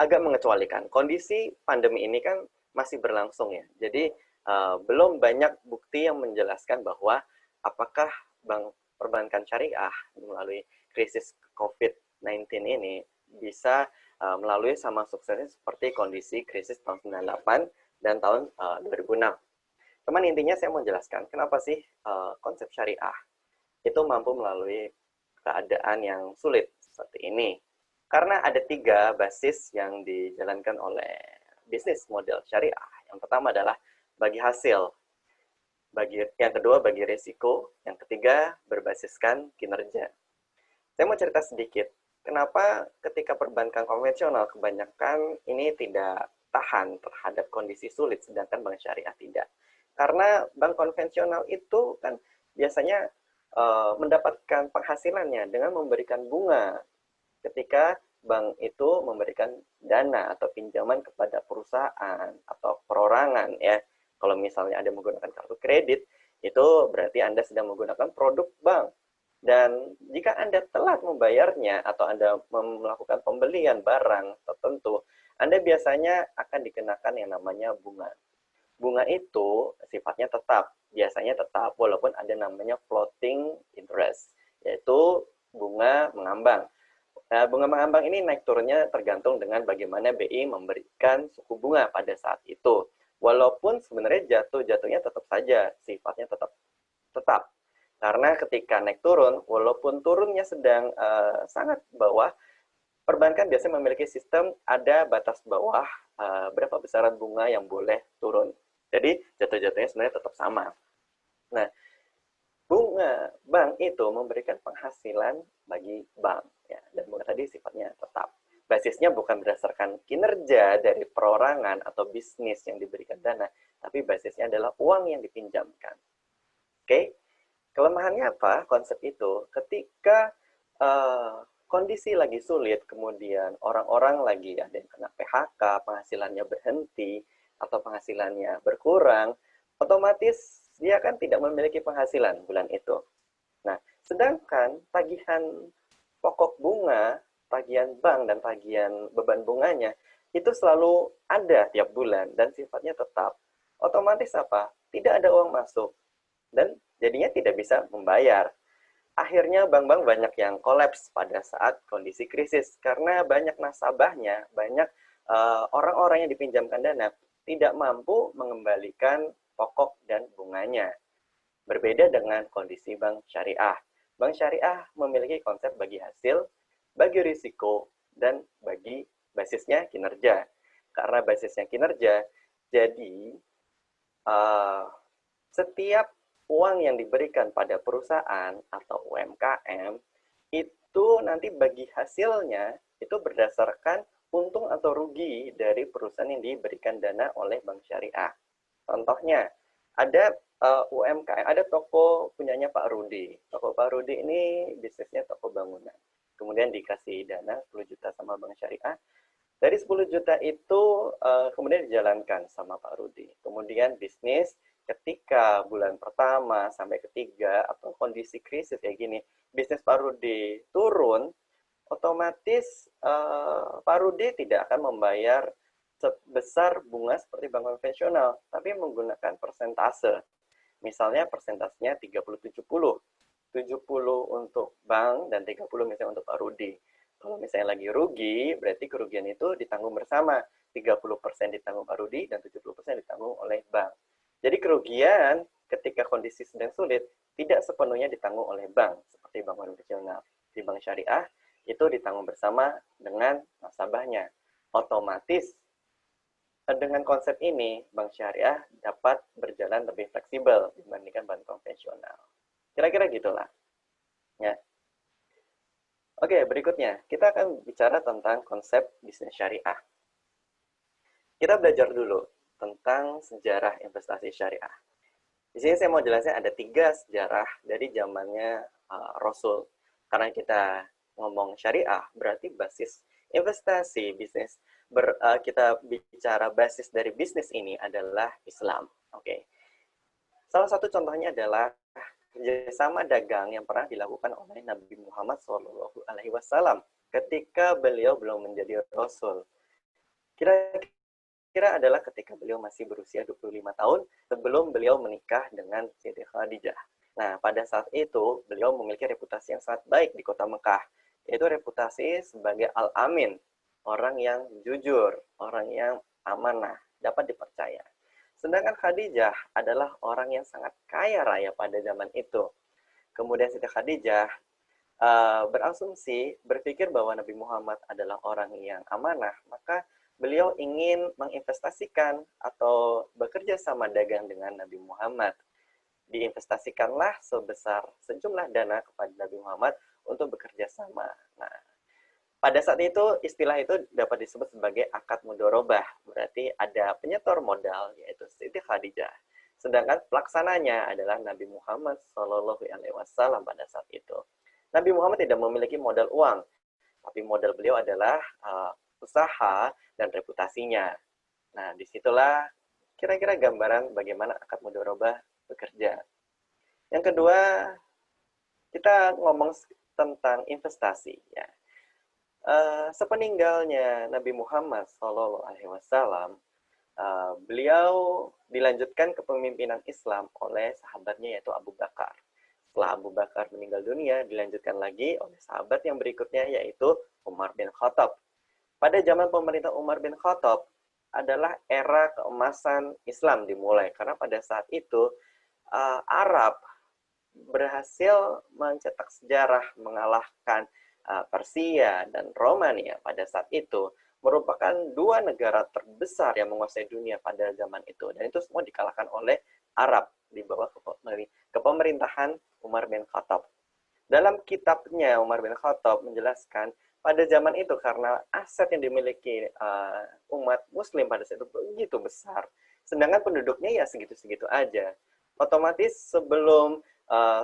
agak mengecualikan. Kondisi pandemi ini kan masih berlangsung ya. Jadi belum banyak bukti yang menjelaskan bahwa apakah perbankan syariah melalui krisis COVID-19 ini bisa melalui sama suksesnya seperti kondisi krisis tahun 98 dan tahun 2006. Cuman intinya saya mau jelaskan kenapa sih konsep syariah itu mampu melalui keadaan yang sulit seperti ini. Karena ada 3 basis yang dijalankan oleh bisnis model syariah. Yang pertama adalah bagi hasil, yang kedua bagi risiko, yang ketiga berbasiskan kinerja. Saya mau cerita sedikit, kenapa ketika perbankan konvensional kebanyakan ini tidak tahan terhadap kondisi sulit, sedangkan bank syariah tidak. Karena bank konvensional itu kan biasanya mendapatkan penghasilannya dengan memberikan bunga ketika bank itu memberikan dana atau pinjaman kepada perusahaan atau perorangan ya. Kalau misalnya Anda menggunakan kartu kredit, itu berarti Anda sedang menggunakan produk bank. Dan jika Anda telat membayarnya atau Anda melakukan pembelian barang tertentu, Anda biasanya akan dikenakan yang namanya bunga. Bunga itu sifatnya tetap, biasanya tetap walaupun ada namanya floating interest, yaitu bunga mengambang. Nah, bunga mengambang ini naik turunnya tergantung dengan bagaimana BI memberikan suku bunga pada saat itu. Walaupun sebenarnya jatuhnya tetap saja, sifatnya tetap. Karena ketika naik turun, walaupun turunnya sedang sangat bawah, perbankan biasanya memiliki sistem ada batas bawah berapa besaran bunga yang boleh turun. Jadi jatuh-jatuhnya sebenarnya tetap sama. Nah, bunga bank itu memberikan penghasilan bagi bank ya, dan bunga tadi sifatnya tetap. Basisnya bukan berdasarkan kinerja dari perorangan atau bisnis yang diberikan dana, tapi basisnya adalah uang yang dipinjamkan. Oke, kelemahannya apa konsep itu? Ketika kondisi lagi sulit, kemudian orang-orang lagi ada yang kena PHK, penghasilannya berhenti atau penghasilannya berkurang, otomatis dia kan tidak memiliki penghasilan bulan itu. Nah, sedangkan tagihan pokok bunga, tagihan bank, dan tagihan beban bunganya, itu selalu ada tiap bulan dan sifatnya tetap. Otomatis apa? Tidak ada uang masuk dan jadinya tidak bisa membayar. Akhirnya bank-bank banyak yang kolaps pada saat kondisi krisis karena banyak nasabahnya, banyak orang-orang yang dipinjamkan dana tidak mampu mengembalikan pokok dan bunganya. Berbeda dengan kondisi bank syariah. Bank syariah memiliki konsep bagi hasil, bagi risiko, dan bagi basisnya kinerja. Karena basisnya kinerja, jadi setiap uang yang diberikan pada perusahaan atau UMKM itu nanti bagi hasilnya itu berdasarkan untung atau rugi dari perusahaan yang diberikan dana oleh bank syariah. Contohnya, ada UMKM, ada toko punyanya Pak Rudi. Toko Pak Rudi ini bisnisnya toko bangunan. Kemudian dikasih dana 10 juta sama bank syariah. Dari 10 juta itu kemudian dijalankan sama Pak Rudi. Kemudian bisnis ketika bulan pertama sampai ketiga atau kondisi krisis kayak gini, bisnis Pak Rudi turun, otomatis Pak Rudi tidak akan membayar sebesar bunga seperti bank konvensional, tapi menggunakan persentase. Misalnya persentasenya 30-70. 70 untuk bank dan 30 misalnya untuk Pak Rudi. Kalau misalnya lagi rugi, berarti kerugian itu ditanggung bersama. 30% ditanggung Pak Rudi dan 70% ditanggung oleh bank. Jadi kerugian ketika kondisi sedang sulit tidak sepenuhnya ditanggung oleh bank seperti bank konvensional. Di bank syariah itu ditanggung bersama dengan nasabahnya. Otomatis dengan konsep ini bank syariah dapat berjalan lebih fleksibel dibandingkan bank konvensional. Kira-kira gitulah. Ya. Oke, berikutnya kita akan bicara tentang konsep bisnis syariah. Kita belajar dulu tentang sejarah investasi syariah. Di sini saya mau jelasnya ada 3 sejarah dari zamannya Rasul. Karena kita ngomong syariah, berarti basis investasi bisnis. Kita bicara basis dari bisnis ini adalah Islam. Oke. Salah satu contohnya adalah kerjasama dagang yang pernah dilakukan oleh Nabi Muhammad SAW ketika beliau belum menjadi Rasul. Kira-kira adalah ketika beliau masih berusia 25 tahun sebelum beliau menikah dengan Siti Khadijah. Nah, pada saat itu beliau memiliki reputasi yang sangat baik di kota Mekah, yaitu reputasi sebagai Al-Amin, orang yang jujur, orang yang amanah, dapat dipercaya. Sedangkan Khadijah adalah orang yang sangat kaya raya pada zaman itu. Kemudian Siti Khadijah berasumsi, berpikir bahwa Nabi Muhammad adalah orang yang amanah, maka beliau ingin menginvestasikan atau bekerja sama dagang dengan Nabi Muhammad. Diinvestasikanlah sebesar sejumlah dana kepada Nabi Muhammad untuk bekerja sama. Nah, pada saat itu istilah itu dapat disebut sebagai akad mudorobah, berarti ada penyetor modal yaitu Siti Khadijah. Sedangkan pelaksananya adalah Nabi Muhammad SAW pada saat itu. Nabi Muhammad tidak memiliki modal uang, tapi modal beliau adalah usaha dan reputasinya. Nah, disitulah kira-kira gambaran bagaimana akad mudorobah bekerja. Yang kedua, kita ngomong tentang investasi. Ya. Sepeninggalnya Nabi Muhammad SAW, beliau dilanjutkan kepemimpinan Islam oleh sahabatnya yaitu Abu Bakar. Setelah Abu Bakar meninggal dunia, dilanjutkan lagi oleh sahabat yang berikutnya yaitu Umar bin Khattab. Pada zaman pemerintah Umar bin Khattab adalah era keemasan Islam dimulai, karena pada saat itu Arab berhasil mencetak sejarah mengalahkan Persia dan Romania pada saat itu, merupakan dua negara terbesar yang menguasai dunia pada zaman itu, dan itu semua dikalahkan oleh Arab di bawah kepemerintahan Umar bin Khattab. Dalam kitabnya Umar bin Khattab menjelaskan pada zaman itu karena aset yang dimiliki umat muslim pada saat itu begitu besar, sedangkan penduduknya ya segitu-segitu aja. Otomatis sebelum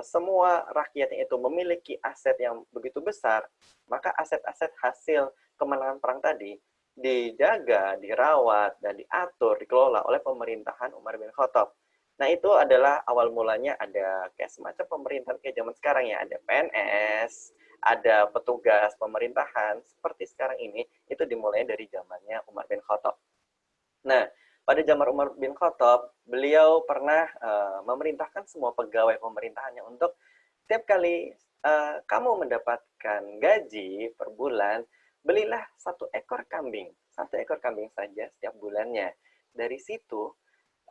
semua rakyatnya itu memiliki aset yang begitu besar, maka aset-aset hasil kemenangan perang tadi dijaga, dirawat, dan diatur, dikelola oleh pemerintahan Umar bin Khattab. Nah, itu adalah awal mulanya ada kayak semacam pemerintahan kayak zaman sekarang ya, ada PNS, ada petugas pemerintahan, seperti sekarang ini, itu dimulai dari zamannya Umar bin Khattab. Nah, pada zaman Umar bin Khattab, beliau pernah memerintahkan semua pegawai pemerintahannya untuk setiap kali kamu mendapatkan gaji per bulan, belilah 1 ekor kambing. 1 ekor kambing saja setiap bulannya. Dari situ,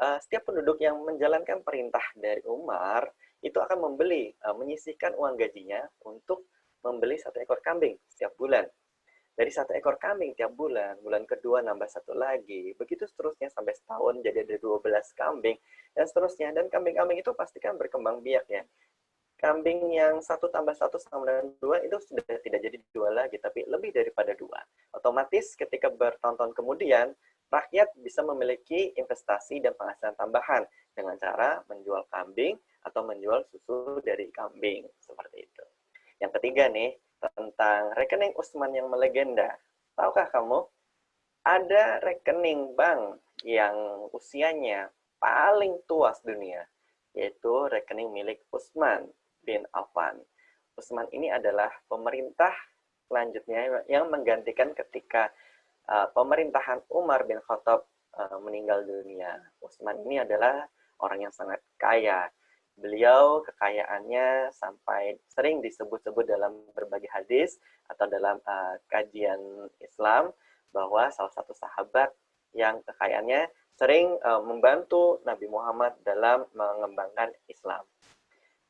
setiap penduduk yang menjalankan perintah dari Umar itu akan membeli, menyisihkan uang gajinya untuk membeli 1 ekor kambing setiap bulan. Dari 1 ekor kambing tiap bulan, bulan kedua nambah 1 lagi, begitu seterusnya sampai setahun jadi ada 12 kambing, dan seterusnya. Dan kambing-kambing itu pasti kan berkembang biak ya. Kambing yang 1 tambah 1 sama dengan 2 itu sudah tidak jadi 2 lagi, tapi lebih daripada 2. Otomatis ketika bertahun-tahun kemudian, rakyat bisa memiliki investasi dan penghasilan tambahan dengan cara menjual kambing atau menjual susu dari kambing, seperti itu. Yang ketiga nih, tentang rekening Utsman yang melegenda. Tahukah kamu, ada rekening bank yang usianya paling tua dunia, yaitu rekening milik Utsman bin Affan. Utsman ini adalah pemerintah selanjutnya yang menggantikan ketika pemerintahan Umar bin Khattab meninggal dunia. Utsman ini adalah orang yang sangat kaya. Beliau kekayaannya sampai sering disebut-sebut dalam berbagai hadis atau dalam kajian Islam bahwa salah satu sahabat yang kekayaannya sering membantu Nabi Muhammad dalam mengembangkan Islam.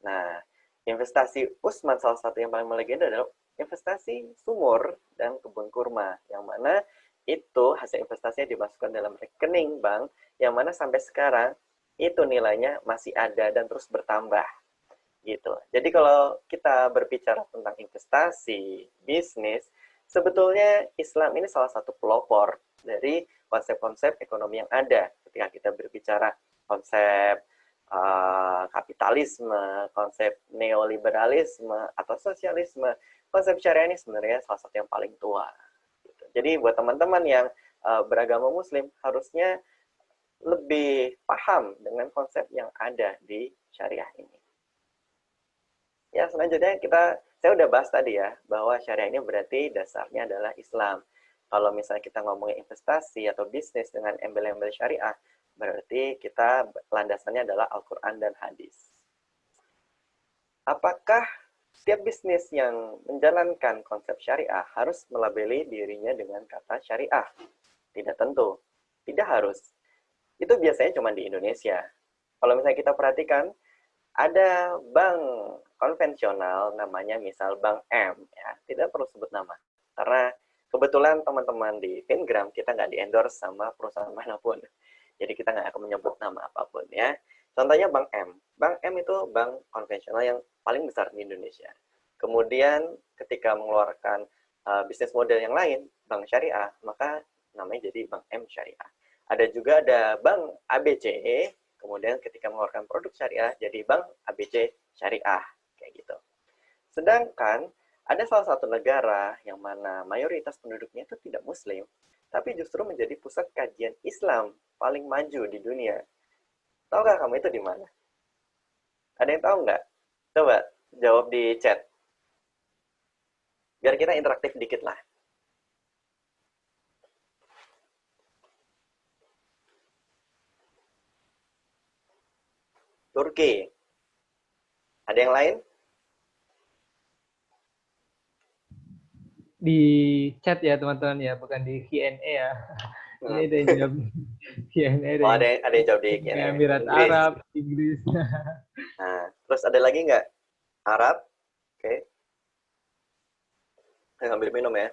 Nah, investasi Utsman salah satu yang paling melegenda adalah investasi sumur dan kebun kurma, yang mana itu hasil investasinya dimasukkan dalam rekening bank, yang mana sampai sekarang itu nilainya masih ada dan terus bertambah. Gitu. Jadi kalau kita berbicara tentang investasi, bisnis, sebetulnya Islam ini salah satu pelopor dari konsep-konsep ekonomi yang ada. Ketika kita berbicara konsep kapitalisme, konsep neoliberalisme, atau sosialisme, konsep syariah ini sebenarnya salah satu yang paling tua. Gitu. Jadi buat teman-teman yang beragama muslim, harusnya lebih paham dengan konsep yang ada di syariah ini. Ya, selanjutnya saya udah bahas tadi ya, bahwa syariah ini berarti dasarnya adalah Islam. Kalau misalnya kita ngomongin investasi atau bisnis dengan embel-embel syariah, berarti kita landasannya adalah Al-Quran dan hadis. Apakah setiap bisnis yang menjalankan konsep syariah harus melabeli dirinya dengan kata syariah? Tidak tentu. Tidak harus. Itu biasanya cuma di Indonesia. Kalau misalnya kita perhatikan, ada bank konvensional namanya misal Bank M, ya, tidak perlu sebut nama. Karena kebetulan teman-teman di Fingram kita nggak di-endorse sama perusahaan manapun. Jadi kita nggak akan menyebut nama apapun ya. Contohnya Bank M. Bank M itu bank konvensional yang paling besar di Indonesia. Kemudian ketika mengeluarkan bisnis model yang lain, bank syariah, maka namanya jadi Bank M Syariah. Ada Bank ABC, kemudian ketika mengeluarkan produk syariah jadi Bank ABC Syariah, kayak gitu. Sedangkan ada salah satu negara yang mana mayoritas penduduknya itu tidak muslim, tapi justru menjadi pusat kajian Islam paling maju di dunia. Tahukah kamu itu di mana? Ada yang tahu nggak? Coba jawab di chat. Biar kita interaktif dikit lah. Turki. Ada yang lain? Di chat ya teman-teman ya, bukan di Q&A ya. Ini ada yang jawab Q&A, Oh, ada yang jawab di Emirat Inggris. Arab, Inggris. Nah, terus ada lagi nggak? Arab? Oke. Saya ambil minum ya.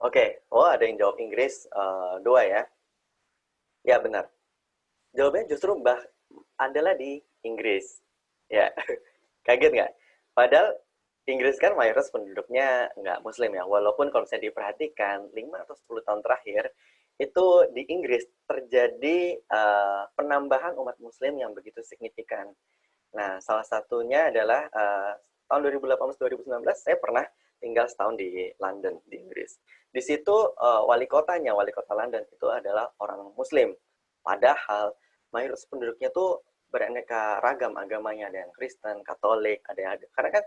Oke. Oh, ada yang jawab Inggris. Dua ya. Ya, benar. Jawabannya justru adalah di Inggris. Ya, kaget nggak? Padahal Inggris kan mayoritas penduduknya nggak muslim ya. Walaupun kalau misalnya diperhatikan, 5 atau 10 tahun terakhir, itu di Inggris terjadi penambahan umat muslim yang begitu signifikan. Nah, salah satunya adalah tahun 2018-2019, saya pernah tinggal setahun di London, di Inggris. Di situ wali kota London itu adalah orang muslim. Padahal mayoritas penduduknya tuh beraneka ragam agamanya, ada yang Kristen, Katolik, ada karena kan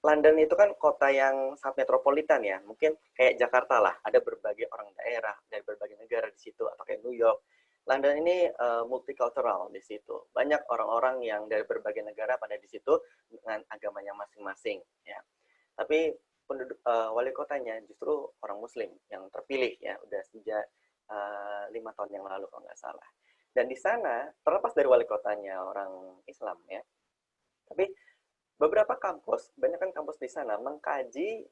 London itu kan kota yang sangat metropolitan ya, mungkin kayak Jakarta lah, ada berbagai orang daerah dari berbagai negara di situ, atau kayak New York. London ini multicultural di situ, banyak orang-orang yang dari berbagai negara pada di situ dengan agamanya masing-masing. Ya, tapi penduduk wali kotanya justru orang Muslim yang terpilih ya, udah sejak 5 tahun yang lalu kalau nggak salah. Dan di sana terlepas dari wali kotanya orang Islam ya, tapi beberapa kampus, banyak kan kampus di sana mengkaji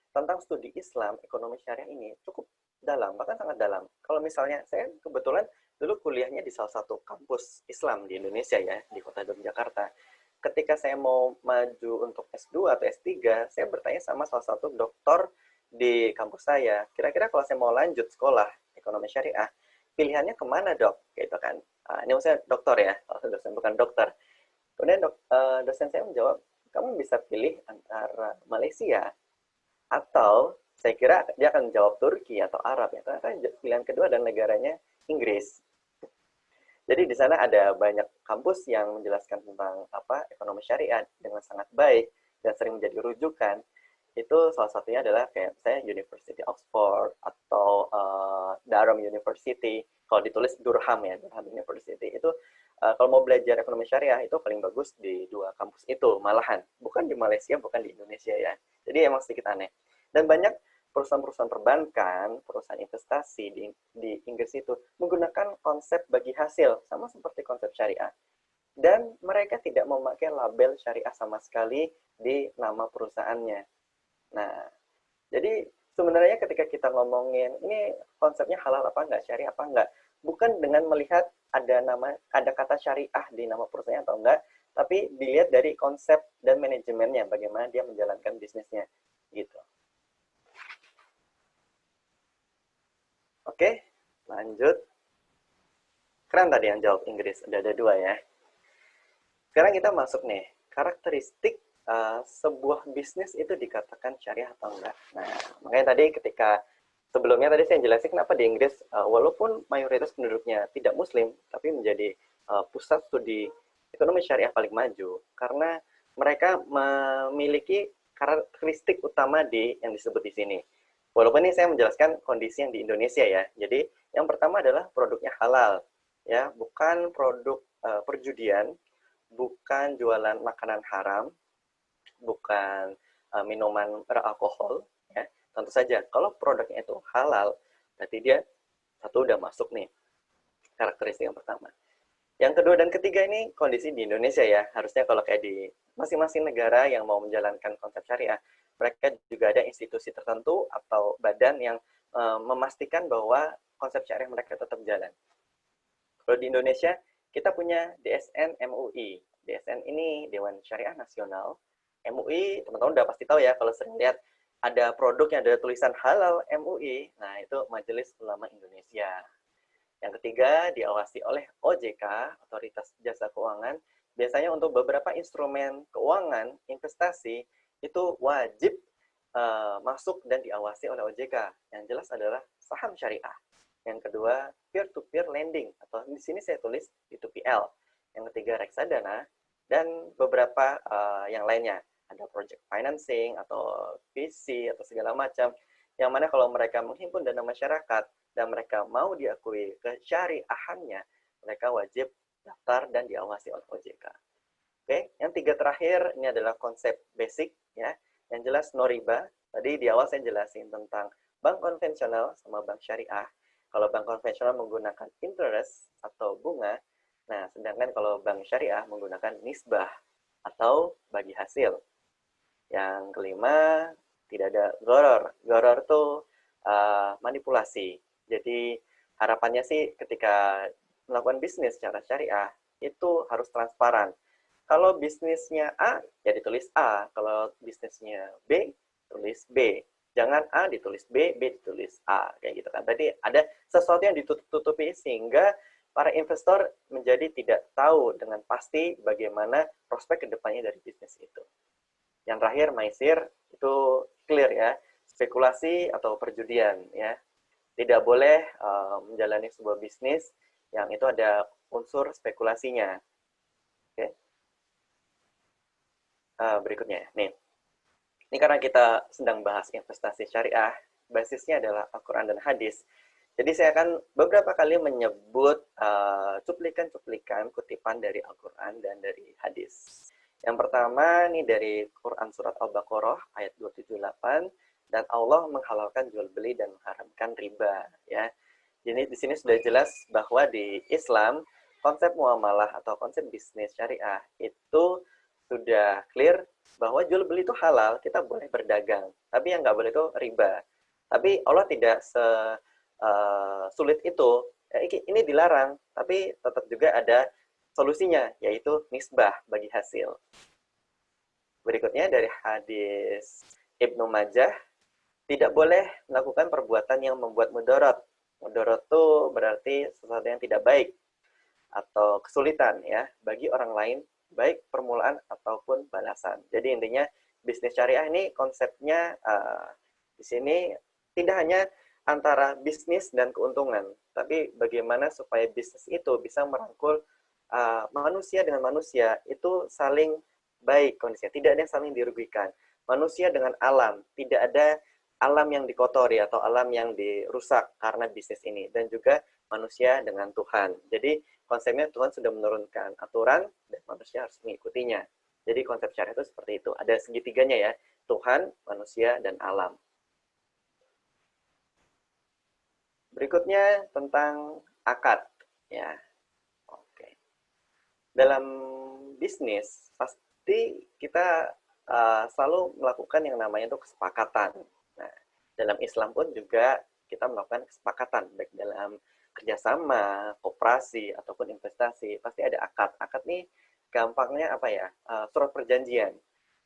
tentang studi Islam, ekonomi syariah ini cukup dalam, bahkan sangat dalam. Kalau misalnya saya kebetulan dulu kuliahnya di salah satu kampus Islam di Indonesia ya, di kota Yogyakarta. Ketika saya mau maju untuk S2 atau S3, saya bertanya sama salah satu doktor di kampus saya, kira-kira kalau saya mau lanjut sekolah ekonomi syariah, pilihannya kemana dok? Gitu kan. Ini maksudnya dokter ya, dosen bukan dokter. Kemudian dosen saya menjawab, kamu bisa pilih antara Malaysia atau saya kira dia akan jawab Turki atau Arab ya. Karena pilihan kedua dan negaranya Inggris. Jadi di sana ada banyak kampus yang menjelaskan tentang ekonomi syariah dengan sangat baik dan sering menjadi rujukan. Itu salah satunya adalah kayak saya University Oxford atau Durham University. Kalau ditulis Durham ya, Durham University. Itu kalau mau belajar ekonomi syariah itu paling bagus di dua kampus itu malahan. Bukan di Malaysia, bukan di Indonesia ya. Jadi emang sedikit aneh. Dan banyak perusahaan-perusahaan perbankan, perusahaan investasi di Inggris itu menggunakan konsep bagi hasil, sama seperti konsep syariah. Dan mereka tidak memakai label syariah sama sekali di nama perusahaannya. Nah, jadi sebenarnya ketika kita ngomongin ini konsepnya halal apa enggak, syariah apa enggak, bukan dengan melihat ada kata syariah di nama perusahaan atau enggak, tapi dilihat dari konsep dan manajemennya, bagaimana dia menjalankan bisnisnya, gitu. Oke, lanjut. Keren tadi yang jawab Inggris, udah ada dua ya. Sekarang kita masuk nih, karakteristik sebuah bisnis itu dikatakan syariah atau enggak. Nah, makanya tadi sebelumnya tadi saya jelasin kenapa di Inggris, walaupun mayoritas penduduknya tidak muslim, tapi menjadi pusat studi ekonomi syariah paling maju, karena mereka memiliki karakteristik utama yang disebut di sini. Walaupun ini saya menjelaskan kondisi yang di Indonesia ya. Jadi yang pertama adalah produknya halal, ya, bukan produk perjudian, bukan jualan makanan haram, bukan minuman beralkohol, ya. Tentu saja kalau produknya itu halal, berarti dia satu udah masuk nih karakteristik yang pertama. Yang kedua dan ketiga ini kondisi di Indonesia ya. Harusnya kalau kayak di masing-masing negara yang mau menjalankan konsep syariah, mereka juga ada institusi tertentu atau badan yang memastikan bahwa konsep syariah mereka tetap jalan. Kalau di Indonesia, kita punya DSN MUI. DSN ini Dewan Syariah Nasional. MUI, teman-teman udah pasti tahu ya, kalau sering lihat ada produk yang ada tulisan halal MUI, nah itu Majelis Ulama Indonesia. Yang ketiga, diawasi oleh OJK, Otoritas Jasa Keuangan. Biasanya untuk beberapa instrumen keuangan, investasi, itu wajib masuk dan diawasi oleh OJK. Yang jelas adalah saham syariah. Yang kedua, peer-to-peer lending, atau di sini saya tulis P2PL. Yang ketiga, reksadana, dan beberapa yang lainnya. Ada project financing, atau VC, atau segala macam. Yang mana kalau mereka menghimpun dana masyarakat, dan mereka mau diakui kesyariahannya, mereka wajib daftar dan diawasi oleh OJK. Oke, yang tiga terakhir, ini adalah konsep basic, ya. Yang jelas no riba. Tadi di awal saya jelasin tentang bank konvensional sama bank syariah. Kalau bank konvensional menggunakan interest atau bunga, nah sedangkan kalau bank syariah menggunakan nisbah atau bagi hasil. Yang kelima, tidak ada gharar. Gharar itu manipulasi. Jadi harapannya sih ketika melakukan bisnis secara syariah, itu harus transparan. Kalau bisnisnya A, ya ditulis A. Kalau bisnisnya B, tulis B. Jangan A ditulis B, B ditulis A. Kayak gitu kan. Tadi ada sesuatu yang ditutupi sehingga para investor menjadi tidak tahu dengan pasti bagaimana prospek kedepannya dari bisnis itu. Yang terakhir, maisir, itu clear ya. Spekulasi atau perjudian ya. Tidak boleh menjalani sebuah bisnis yang itu ada unsur spekulasinya. Oke. Berikutnya, nih. Ini karena kita sedang bahas investasi syariah, basisnya adalah Al-Quran dan hadis. Jadi saya akan beberapa kali menyebut cuplikan-cuplikan kutipan dari Al-Quran dan dari hadis. Yang pertama, ini dari Quran Surat Al-Baqarah, ayat 278, dan Allah menghalalkan jual beli dan mengharamkan riba. Ya. Jadi di sini sudah jelas bahwa di Islam, konsep muamalah atau konsep bisnis syariah itu sudah clear bahwa jual beli itu halal, kita boleh berdagang. Tapi yang nggak boleh itu riba. Tapi Allah tidak sulit itu. Ini dilarang, tapi tetap juga ada solusinya, yaitu nisbah bagi hasil. Berikutnya dari hadis Ibnu Majah, tidak boleh melakukan perbuatan yang membuat mudarat. Mudarat itu berarti sesuatu yang tidak baik atau kesulitan ya bagi orang lain, baik permulaan ataupun balasan. Jadi intinya bisnis syariah ini konsepnya di sini tidak hanya antara bisnis dan keuntungan, tapi bagaimana supaya bisnis itu bisa merangkul manusia dengan manusia itu saling baik kondisinya, tidak ada yang saling dirugikan. Manusia dengan alam, tidak ada alam yang dikotori atau alam yang dirusak karena bisnis ini, dan juga manusia dengan Tuhan. Jadi konsepnya Tuhan sudah menurunkan aturan dan manusia harus mengikutinya. Jadi konsep syariah itu seperti itu. Ada segitiganya ya, Tuhan, manusia, dan alam. Berikutnya tentang akad. Ya, oke. Dalam bisnis pasti kita selalu melakukan yang namanya itu kesepakatan. Nah, dalam Islam pun juga kita melakukan kesepakatan baik dalam kerjasama, koperasi ataupun investasi pasti ada akad. Akad nih gampangnya apa ya? Surat perjanjian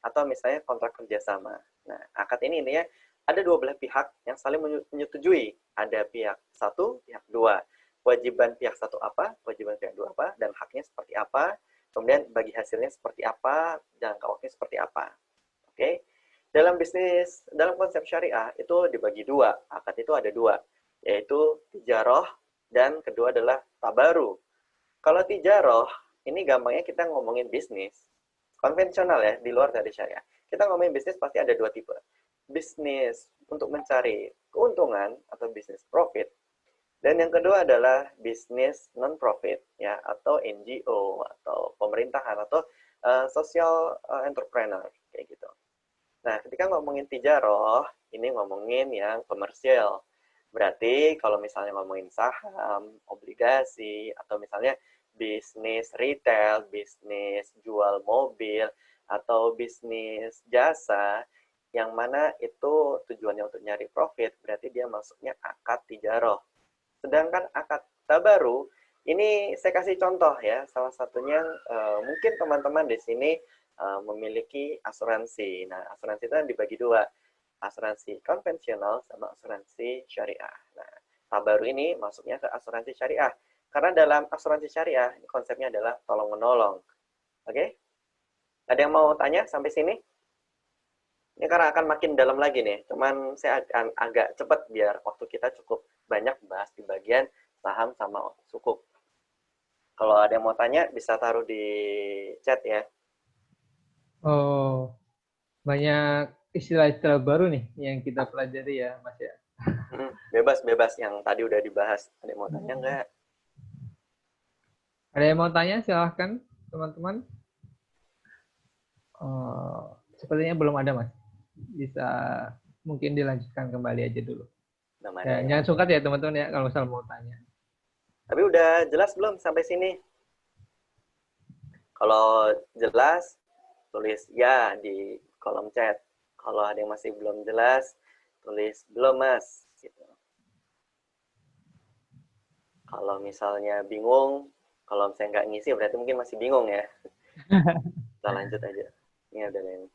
atau misalnya kontrak kerjasama. Nah, akad ini intinya ada dua belah pihak yang saling menyetujui. Ada pihak satu, pihak dua. Kewajiban pihak satu apa, kewajiban pihak dua apa, dan haknya seperti apa. Kemudian bagi hasilnya seperti apa, jangka waktunya seperti apa. Oke. Dalam bisnis, dalam konsep syariah itu dibagi dua. Akad itu ada dua, yaitu tijaroh dan kedua adalah tabaru. Kalau tijaroh, ini gampangnya kita ngomongin bisnis konvensional ya, di luar dari syariah. Kita ngomongin bisnis pasti ada dua tipe. Bisnis untuk mencari keuntungan atau bisnis profit. Dan yang kedua adalah bisnis non-profit, ya, atau NGO, atau pemerintahan, atau social entrepreneur, kayak gitu. Nah, ketika ngomongin tijaroh, ini ngomongin yang komersial. Berarti kalau misalnya ngomongin saham, obligasi, atau misalnya bisnis retail, bisnis jual mobil, atau bisnis jasa, yang mana itu tujuannya untuk nyari profit, berarti dia masuknya akad tijaroh. Sedangkan akad tabaru, ini saya kasih contoh ya, salah satunya mungkin teman-teman di sini memiliki asuransi. Nah, asuransi itu kan dibagi dua, asuransi konvensional sama asuransi syariah. Nah, tabaru ini masuknya ke asuransi syariah. Karena dalam asuransi syariah, konsepnya adalah tolong-menolong. Oke? Ada yang mau tanya sampai sini? Ini karena akan makin dalam lagi nih, cuman saya akan agak cepat biar waktu kita cukup banyak bahas di bagian saham sama sukuk. Kalau ada yang mau tanya, bisa taruh di chat ya. Oh, banyak istilah-istilah baru nih yang kita pelajari ya, Mas ya. Bebas-bebas yang tadi udah dibahas. Ada yang mau tanya nggak? Ada yang mau tanya? Silahkan, teman-teman. Sepertinya belum ada, Mas. Bisa mungkin dilanjutkan kembali aja dulu. Namanya Ya, ya. jangan sungkan ya teman-teman ya kalau misal mau tanya. Tapi udah jelas belum sampai sini? Kalau jelas, tulis ya di kolom chat. Kalau ada yang masih belum jelas, tulis belum mas. Gitu. Kalau misalnya bingung, kalau misalnya nggak ngisi berarti mungkin masih bingung ya. Kita lanjut aja. Ini ada yang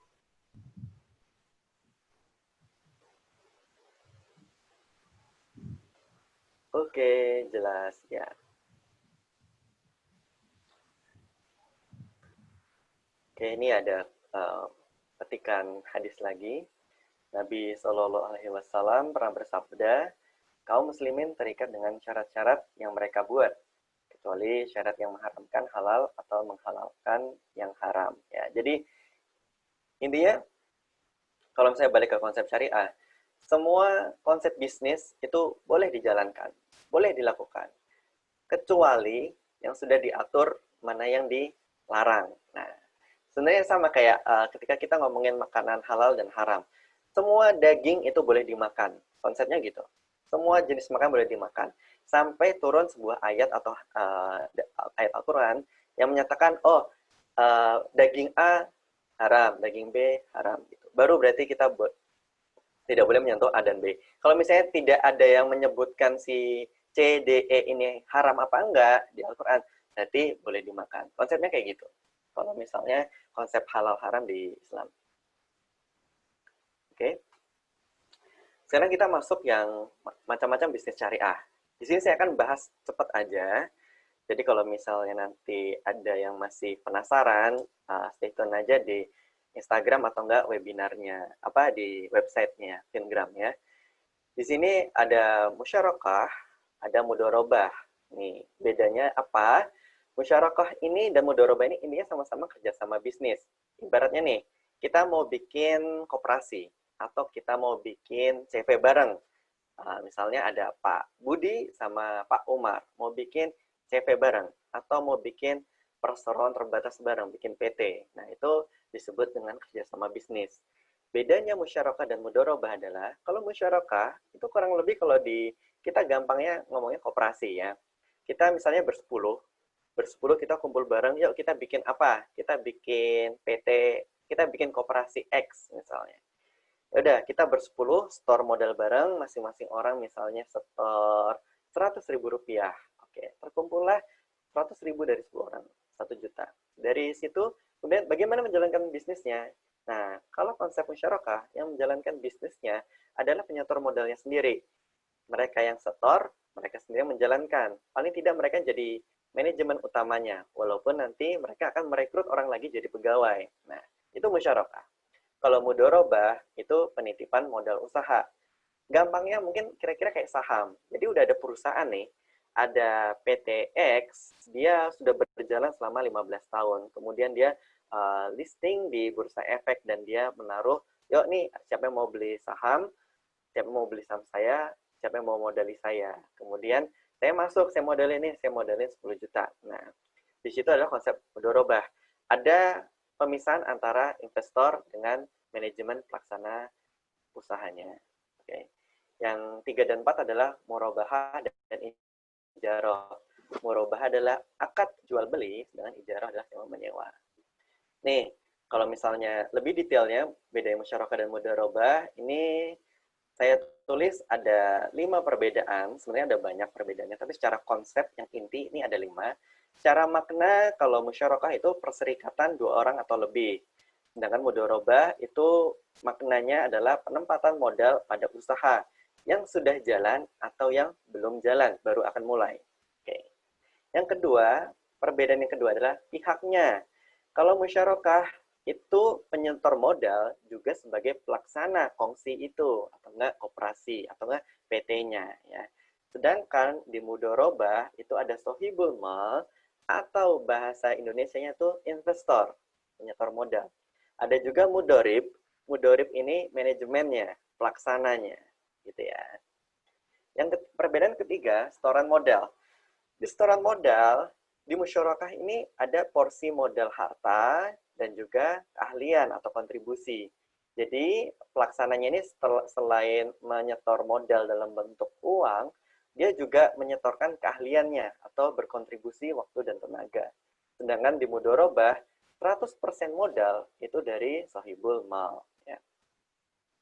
oke, jelas ya. Oke, ini ada petikan hadis lagi. Nabi Shallallahu Alaihi Wasallam pernah bersabda, kaum muslimin terikat dengan syarat-syarat yang mereka buat, kecuali syarat yang mengharamkan halal atau menghalalkan yang haram. Ya, jadi intinya kalau saya balik ke konsep syariah, semua konsep bisnis itu boleh dijalankan, boleh dilakukan, kecuali yang sudah diatur mana yang dilarang. Nah, sebenarnya sama kayak ketika kita ngomongin makanan halal dan haram. Semua daging itu boleh dimakan. Konsepnya gitu. Semua jenis makan boleh dimakan. Sampai turun sebuah ayat atau ayat Al-Quran yang menyatakan, daging A haram, daging B haram. Gitu. Baru berarti kita tidak boleh menyentuh A dan B. Kalau misalnya tidak ada yang menyebutkan si C, D, E ini haram apa enggak di Al-Quran, berarti boleh dimakan. Konsepnya kayak gitu. Kalau misalnya konsep halal haram di Islam. Oke. Sekarang kita masuk yang macam-macam bisnis syariah. Di sini saya akan bahas cepat aja. Jadi kalau misalnya nanti ada yang masih penasaran, stay tune aja di Instagram atau enggak webinarnya, di websitenya, Fingram ya. Di sini ada musyarakah, ada mudorobah. Nih, bedanya apa? Musyarakah ini dan mudorobah ini intinya sama-sama kerjasama bisnis. Ibaratnya nih, kita mau bikin koperasi atau kita mau bikin CV bareng. Misalnya ada Pak Budi sama Pak Umar mau bikin CV bareng atau mau bikin perseroan terbatas bareng, bikin PT. Nah, itu disebut dengan kerjasama bisnis. Bedanya musyarakah dan mudorobah adalah, kalau musyarakah itu kurang lebih kalau di kita gampangnya ngomongnya koperasi ya. Kita misalnya bersepuluh kita kumpul bareng, yuk kita bikin apa? Kita bikin PT, kita bikin koperasi X misalnya. Ya udah, kita bersepuluh store modal bareng, masing-masing orang misalnya setor 100.000 rupiah. Oke, terkumpullah 100.000 dari 10 orang, 1 juta. Dari situ, kemudian bagaimana menjalankan bisnisnya? Nah, kalau konsep musyarakah, yang menjalankan bisnisnya adalah penyetor modalnya sendiri. Mereka yang setor, mereka sendiri menjalankan. Paling tidak mereka jadi manajemen utamanya, walaupun nanti mereka akan merekrut orang lagi jadi pegawai. Nah, itu musyarakah. Kalau mudorobah, itu penitipan modal usaha. Gampangnya mungkin kira-kira kayak saham. Jadi udah ada perusahaan nih, ada PTX, dia sudah berjalan selama 15 tahun. Kemudian dia listing di Bursa Efek dan dia menaruh, yuk nih siapa yang mau beli saham, siapa yang mau beli saham saya, siapa yang mau modali saya. Kemudian saya masuk, saya modalin 10 juta. Nah, di situ adalah konsep mudharabah. Ada pemisahan antara investor dengan manajemen pelaksana usahanya. Oke. Yang 3 dan 4 adalah murabahah dan ijarah. Murabahah adalah akad jual beli, sedangkan ijarah adalah sewa menyewa. Nih, kalau misalnya lebih detailnya, beda musyarakah dan mudharabah, ini saya tulis ada 5 perbedaan. Sebenarnya ada banyak perbedaannya, tapi secara konsep yang inti ini ada 5. Secara makna, kalau musyarakah itu perserikatan 2 orang atau lebih. Sedangkan mudharabah itu maknanya adalah penempatan modal pada usaha yang sudah jalan atau yang belum jalan, baru akan mulai. Oke. Yang kedua, perbedaan yang kedua adalah pihaknya. Kalau musyarakah itu penyetor modal juga sebagai pelaksana kongsi itu, atau enggak koperasi, atau enggak PT-nya. Ya. Sedangkan di mudharabah itu ada sohibul mal, atau bahasa Indonesianya itu investor, penyetor modal. Ada juga mudharib. Mudharib ini manajemennya, pelaksananya, gitu ya. Yang perbedaan ketiga, setoran modal. Di setoran modal, di musyarakah ini ada porsi modal harta dan juga keahlian atau kontribusi. Jadi pelaksananya ini selain menyetor modal dalam bentuk uang, dia juga menyetorkan keahliannya atau berkontribusi waktu dan tenaga. Sedangkan di mudharabah, 100% modal itu dari sahibul mal. Ya.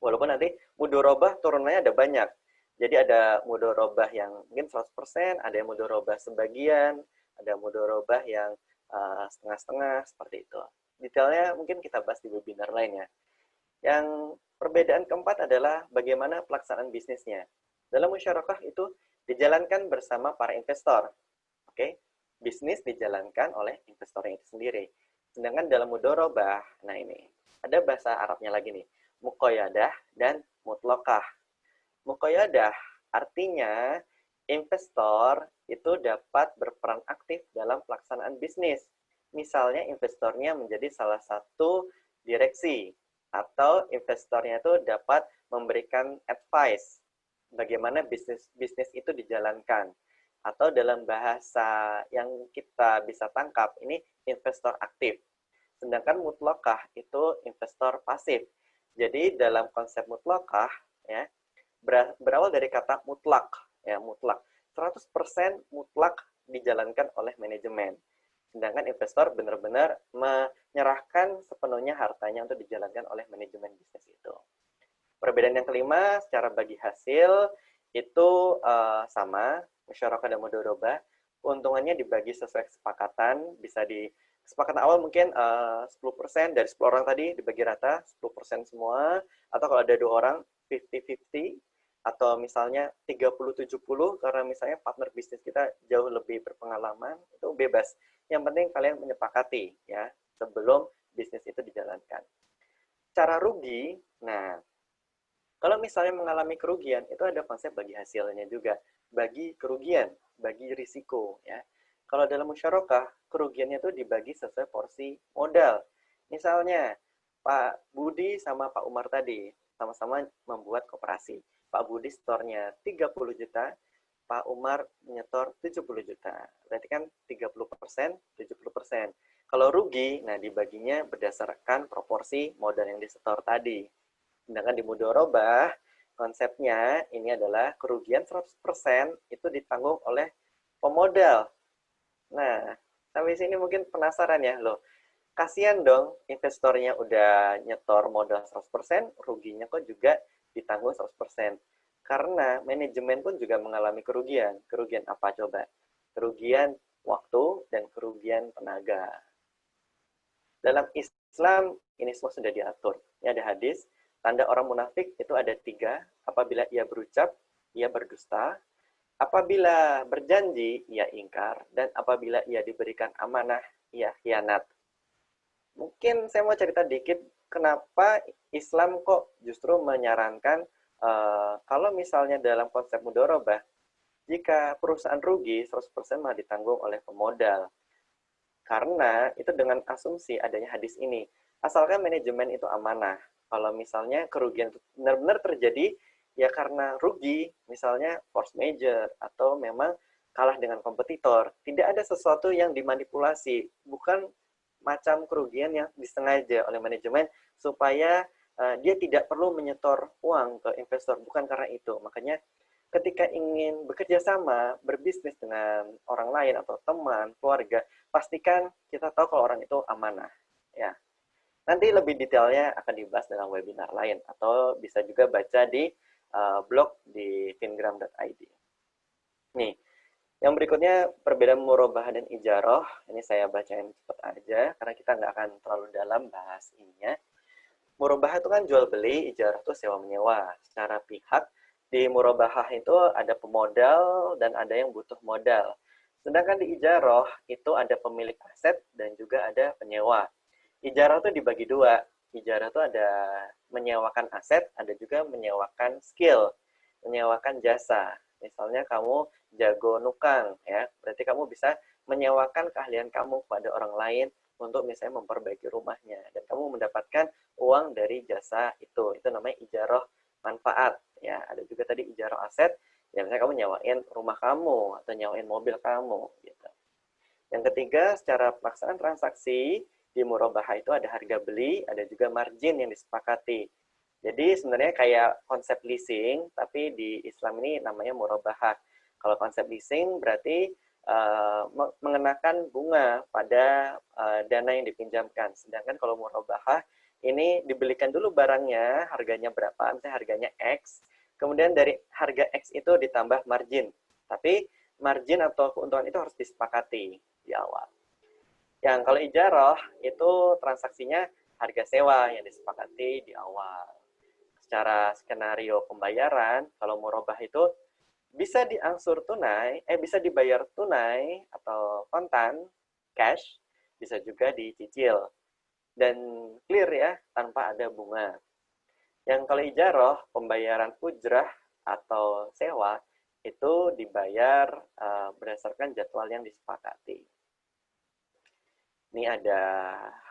Walaupun nanti mudharabah turunannya ada banyak. Jadi ada mudharabah yang mungkin 100%, ada yang mudharabah sebagian, ada mudharabah yang setengah-setengah, seperti itu. Detailnya mungkin kita bahas di webinar lainnya. Yang perbedaan keempat adalah bagaimana pelaksanaan bisnisnya. Dalam musyarakah itu dijalankan bersama para investor. Oke, bisnis dijalankan oleh investor itu sendiri. Sedangkan dalam mudharabah, nah ini, ada bahasa Arabnya lagi nih, muqayyadah dan mutlaqah. Muqayyadah artinya investor itu dapat berperan aktif dalam pelaksanaan bisnis. Misalnya investornya menjadi salah satu direksi, atau investornya itu dapat memberikan advice bagaimana bisnis itu dijalankan. Atau dalam bahasa yang kita bisa tangkap, ini investor aktif. Sedangkan mutlaqah itu investor pasif. Jadi dalam konsep mutlaqah, ya, berawal dari kata mutlak, ya, mutlak. 100% mutlak dijalankan oleh manajemen. Sedangkan investor benar-benar menyerahkan sepenuhnya hartanya untuk dijalankan oleh manajemen bisnis itu. Perbedaan yang kelima, secara bagi hasil itu sama, musyarakah dan mudharabah. Keuntungannya dibagi sesuai kesepakatan, bisa di kesepakatan awal mungkin 10% dari 10 orang tadi dibagi rata, 10% semua, atau kalau ada 2 orang 50-50, atau misalnya 30-70 karena misalnya partner bisnis kita jauh lebih berpengalaman, itu bebas. Yang penting kalian menyepakati ya sebelum bisnis itu dijalankan. Cara rugi, nah kalau misalnya mengalami kerugian, itu ada konsep bagi hasilnya juga. Bagi kerugian, bagi risiko. Ya. Kalau dalam musyarakah, kerugiannya itu dibagi sesuai porsi modal. Misalnya, Pak Budi sama Pak Umar tadi sama-sama membuat koperasi. Pak Budi setornya 30 juta, Pak Umar menyetor 70 juta. Berarti kan 30%, 70%. Kalau rugi, nah dibaginya berdasarkan proporsi modal yang disetor tadi. Sedangkan di mudharabah, konsepnya ini adalah kerugian 100% itu ditanggung oleh pemodal. Nah, sampai sini mungkin penasaran ya, loh. Kasihan dong investornya udah nyetor modal 100%, ruginya kok juga ditanggung 100%. Karena manajemen pun juga mengalami kerugian. Kerugian apa coba? Kerugian waktu dan kerugian tenaga. Dalam Islam, ini semua sudah diatur. Ini ada hadis, tanda orang munafik itu ada 3. Apabila ia berucap, ia berdusta. Apabila berjanji, ia ingkar. Dan apabila ia diberikan amanah, ia khianat. Mungkin saya mau cerita dikit, kenapa Islam kok justru menyarankan kalau misalnya dalam konsep mudharabah, jika perusahaan rugi, 100% malah ditanggung oleh pemodal. Karena itu dengan asumsi adanya hadis ini. Asalkan manajemen itu amanah. Kalau misalnya kerugian itu benar-benar terjadi, ya karena rugi, misalnya force major, atau memang kalah dengan kompetitor. Tidak ada sesuatu yang dimanipulasi, bukan macam kerugian yang disengaja oleh manajemen supaya dia tidak perlu menyetor uang ke investor, bukan karena itu. Makanya ketika ingin bekerja sama, berbisnis dengan orang lain atau teman, keluarga, pastikan kita tahu kalau orang itu amanah. Ya, nanti lebih detailnya akan dibahas dalam webinar lain atau bisa juga baca di blog di fingram.id. Nih, yang berikutnya perbedaan murabahah dan ijarah. Ini saya bacain cepat aja karena kita nggak akan terlalu dalam bahas ininya. Murabahah itu kan jual beli, ijarah itu sewa menyewa. Secara pihak di murabahah itu ada pemodal dan ada yang butuh modal. Sedangkan di ijarah itu ada pemilik aset dan juga ada penyewa. Ijarah itu dibagi dua. Ijarah itu ada menyewakan aset, ada juga menyewakan skill, menyewakan jasa. Misalnya kamu jago nukang, ya, berarti kamu bisa menyewakan keahlian kamu kepada orang lain untuk misalnya memperbaiki rumahnya, dan kamu mendapatkan uang dari jasa itu. Itu namanya ijarah manfaat. Ya, ada juga tadi ijarah aset, ya misalnya kamu nyewain rumah kamu atau nyewain mobil kamu. Gitu. Yang ketiga, secara pelaksanaan transaksi di murabahah itu ada harga beli, ada juga margin yang disepakati. Jadi sebenarnya kayak konsep leasing, tapi di Islam ini namanya murabahah. Kalau konsep leasing berarti mengenakan bunga pada dana yang dipinjamkan. Sedangkan kalau murabahah ini dibelikan dulu barangnya, harganya berapa, misalnya harganya X, kemudian dari harga X itu ditambah margin. Tapi margin atau keuntungan itu harus disepakati di awal. Yang kalau ijarah itu transaksinya harga sewa yang disepakati di awal. Secara skenario pembayaran, kalau murabah itu bisa diangsur tunai, bisa dibayar tunai atau kontan, cash, bisa juga dicicil. Dan clear ya, tanpa ada bunga. Yang kalau ijarah, pembayaran ujrah atau sewa, itu dibayar berdasarkan jadwal yang disepakati. Ini ada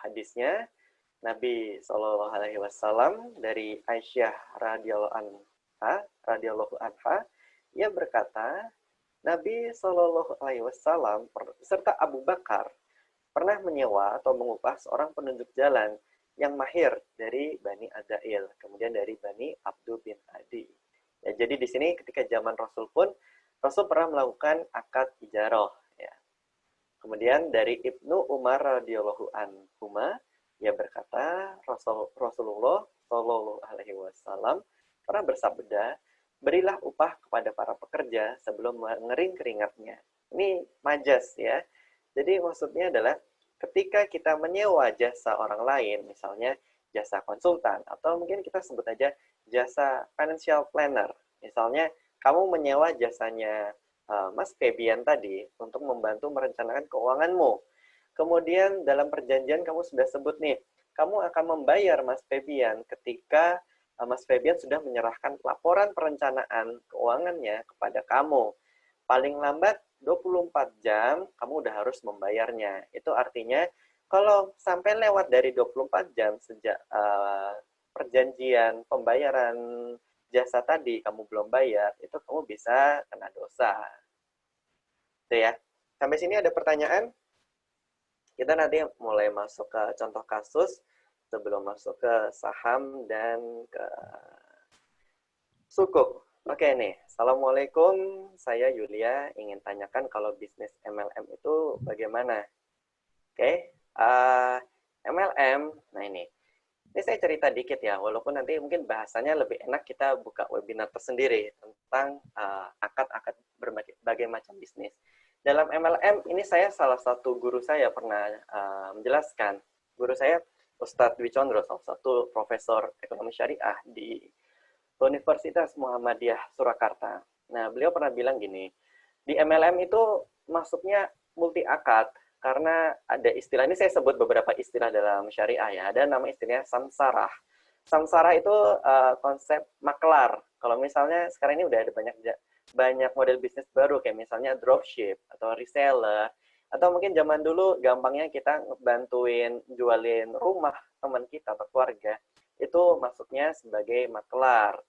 hadisnya. Nabi Shallallahu Alaihi Wasallam dari Aisyah radhiyallahu anha, ia berkata, Nabi Shallallahu Alaihi Wasallam serta Abu Bakar pernah menyewa atau mengupah seorang penunjuk jalan yang mahir dari Bani Adail, kemudian dari Bani Abdu bin Adi. Ya, jadi di sini ketika zaman Rasul pun, Rasul pernah melakukan akad ijarah. Ya. Kemudian dari Ibnu Umar radhiyallahu anhuma, ia berkata, Rasulullah Shallallahu Alaihi Wasallam pernah bersabda, berilah upah kepada para pekerja sebelum mengering keringatnya. Ini majas ya. Jadi maksudnya adalah ketika kita menyewa jasa orang lain, misalnya jasa konsultan, atau mungkin kita sebut aja jasa financial planner. Misalnya kamu menyewa jasanya Mas Febian tadi untuk membantu merencanakan keuanganmu. Kemudian dalam perjanjian kamu sudah sebut nih, kamu akan membayar Mas Febian ketika Mas Febian sudah menyerahkan laporan perencanaan keuangannya kepada kamu. Paling lambat 24 jam kamu udah harus membayarnya. Itu artinya kalau sampai lewat dari 24 jam sejak perjanjian pembayaran jasa tadi kamu belum bayar, itu kamu bisa kena dosa. Itu ya. Sampai sini ada pertanyaan? Kita nanti mulai masuk ke contoh kasus sebelum masuk ke saham dan ke sukuk. Oke nih, Assalamualaikum, saya Yulia, ingin tanyakan kalau bisnis MLM itu bagaimana? Oke, MLM, nah ini saya cerita dikit ya, walaupun nanti mungkin bahasanya lebih enak kita buka webinar tersendiri tentang akad-akad berbagai macam bisnis. Dalam MLM ini saya salah satu guru saya pernah menjelaskan. Guru saya Ustadz Dwi Condro, salah satu profesor ekonomi syariah di Universitas Muhammadiyah Surakarta. Nah, beliau pernah bilang gini, di MLM itu masuknya multi akad karena ada istilah, ini saya sebut beberapa istilah dalam syariah ya. Ada nama istilahnya samsarah. Samsara itu konsep maklar. Kalau misalnya sekarang ini udah ada banyak model bisnis baru kayak misalnya dropship atau reseller, atau mungkin zaman dulu gampangnya kita bantuin jualin rumah teman kita atau keluarga, itu masuknya sebagai maklar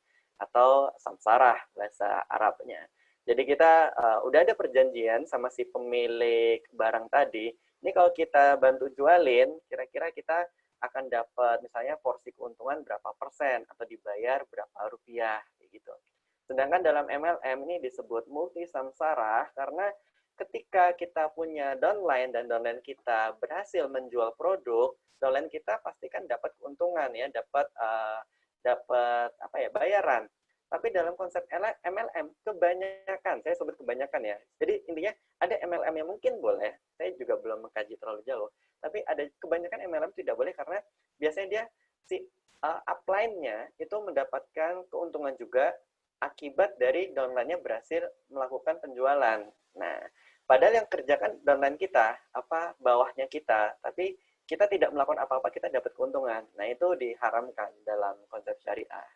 atau samsarah bahasa Arabnya. Jadi kita udah ada perjanjian sama si pemilik barang tadi. Ini kalau kita bantu jualin, kira-kira kita akan dapat misalnya porsi keuntungan berapa persen atau dibayar berapa rupiah gitu. Sedangkan dalam MLM ini disebut multi samsara karena ketika kita punya downline dan downline kita berhasil menjual produk, downline kita pasti kan dapat keuntungan ya, dapat apa ya, bayaran. Tapi dalam konsep MLM kebanyakan, saya sebut kebanyakan ya. Jadi intinya ada MLM yang mungkin boleh, saya juga belum mengkaji terlalu jauh, tapi ada kebanyakan MLM tidak boleh karena biasanya dia si upline-nya itu mendapatkan keuntungan juga akibat dari downline-nya berhasil melakukan penjualan. Nah, padahal yang kerjakan downline kita, bawahnya kita, tapi kita tidak melakukan apa-apa, kita dapat keuntungan. Nah, itu diharamkan dalam konsep syariah.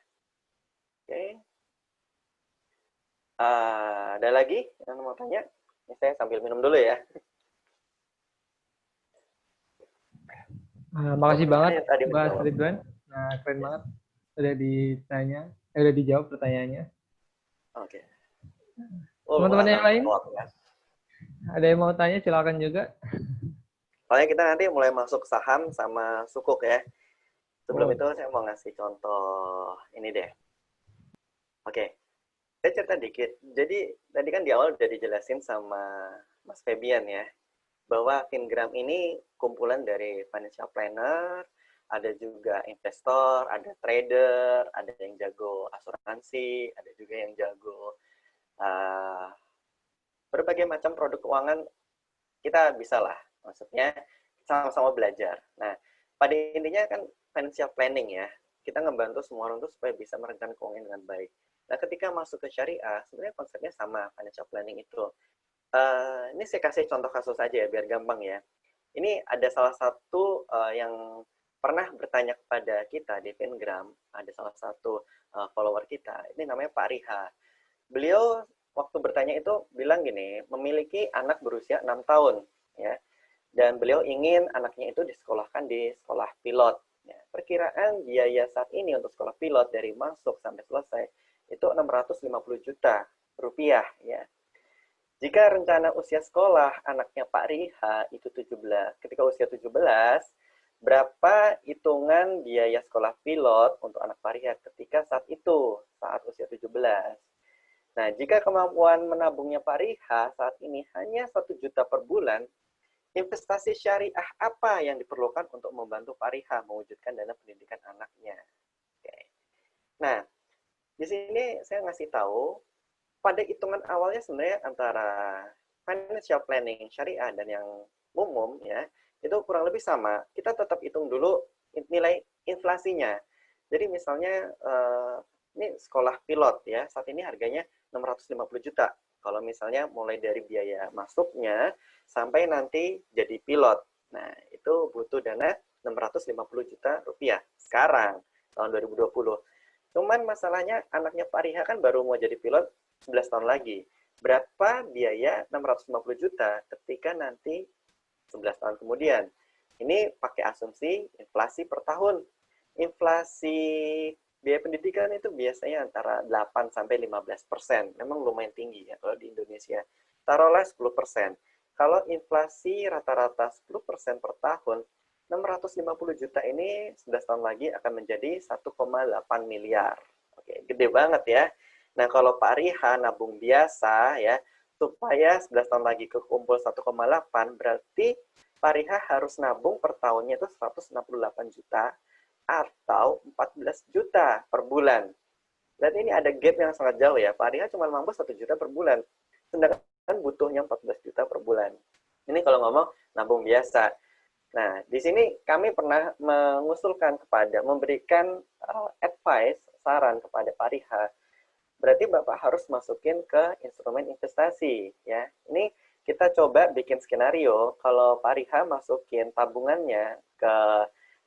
Oke. Ada lagi yang mau tanya? Ini saya sambil minum dulu ya. Makasih banget, Mas Ridwan. Nah, keren banget. Udah dijawab pertanyaannya. Oke. Teman-teman yang lain? Ada yang mau tanya, silakan juga. Soalnya kita nanti mulai masuk saham sama sukuk ya. Sebelum itu saya mau ngasih contoh ini deh. Oke. Saya cerita dikit. Jadi tadi kan di awal udah dijelasin sama Mas Febian ya, bahwa Fingram ini kumpulan dari financial planner, ada juga investor, ada trader, ada yang jago asuransi, ada juga yang jago berbagai macam produk keuangan. Kita bisa lah, maksudnya sama-sama belajar. Nah, pada intinya kan financial planning ya, kita ngebantu semua orang tuh supaya bisa merencanakan keuangan dengan baik. Nah, ketika masuk ke syariah, sebenarnya konsepnya sama financial planning itu. Ini saya kasih contoh kasus aja ya, biar gampang ya. Ini ada salah satu yang pernah bertanya kepada kita di Fingram, ada salah satu follower kita, ini namanya Pak Riha. Beliau waktu bertanya itu bilang gini, memiliki anak berusia 6 tahun, ya, dan beliau ingin anaknya itu disekolahkan di sekolah pilot. Ya. Perkiraan biaya saat ini untuk sekolah pilot dari masuk sampai selesai itu 650 juta rupiah, ya. Jika rencana usia sekolah anaknya Pak Riha itu 17, ketika usia 17, berapa hitungan biaya sekolah pilot untuk anak Pak Riha ketika saat itu, saat usia 17? Nah, jika kemampuan menabungnya Pak Riha saat ini hanya 1 juta per bulan, investasi syariah apa yang diperlukan untuk membantu Pak Riha mewujudkan dana pendidikan anaknya? Oke. Nah, di sini saya ngasih tahu, pada hitungan awalnya sebenarnya antara financial planning syariah dan yang umum ya, itu kurang lebih sama. Kita tetap hitung dulu nilai inflasinya. Jadi misalnya ini sekolah pilot ya, saat ini harganya 650 juta. Kalau misalnya mulai dari biaya masuknya sampai nanti jadi pilot. Nah, itu butuh dana 650 juta rupiah sekarang, tahun 2020. Cuman masalahnya anaknya Pak Riha kan baru mau jadi pilot 11 tahun lagi. Berapa biaya 650 juta ketika nanti 11 tahun kemudian? Ini pakai asumsi inflasi per tahun. Inflasi biaya pendidikan itu biasanya antara 8-15%. Memang lumayan tinggi ya kalau di Indonesia. Taruhlah 10%. Kalau inflasi rata-rata 10% per tahun, 650 juta ini 11 tahun lagi akan menjadi 1,8 miliar. Oke, gede banget ya. Nah, kalau Pak Riha nabung biasa ya, supaya 11 tahun lagi kekumpul 1,8, berarti Pak Riha harus nabung per tahunnya itu 168 juta atau 14 juta per bulan. Berarti ini ada gap yang sangat jauh ya. Pak Riha cuma mampu 1 juta per bulan. Sedangkan butuhnya 14 juta per bulan. Ini kalau ngomong nabung biasa. Nah, di sini kami pernah mengusulkan memberikan advice, saran kepada Pak Riha. Berarti Bapak harus masukin ke instrumen investasi. Ya, ini kita coba bikin skenario, kalau Pak Riha masukin tabungannya ke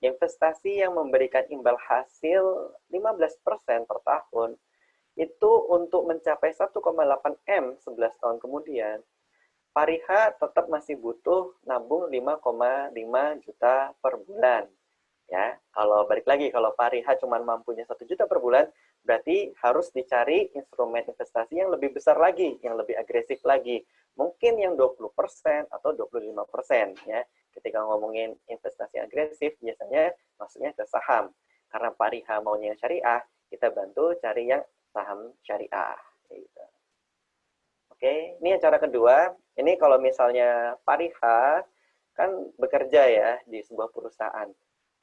investasi yang memberikan imbal hasil 15% per tahun, itu untuk mencapai 1,8 M 11 tahun kemudian, Pak Riha tetap masih butuh nabung 5,5 juta per bulan. Ya, kalau balik lagi, kalau Pak Riha cuma mampunya 1 juta per bulan, berarti harus dicari instrumen investasi yang lebih besar lagi, yang lebih agresif lagi. Mungkin yang 20% atau 25% ya. Ketika ngomongin investasi agresif, biasanya maksudnya ke saham. Karena Pak Riha maunya yang syariah, kita bantu cari yang saham syariah. Gitu. Oke, ini yang cara kedua. Ini kalau misalnya Pak Riha kan bekerja ya di sebuah perusahaan.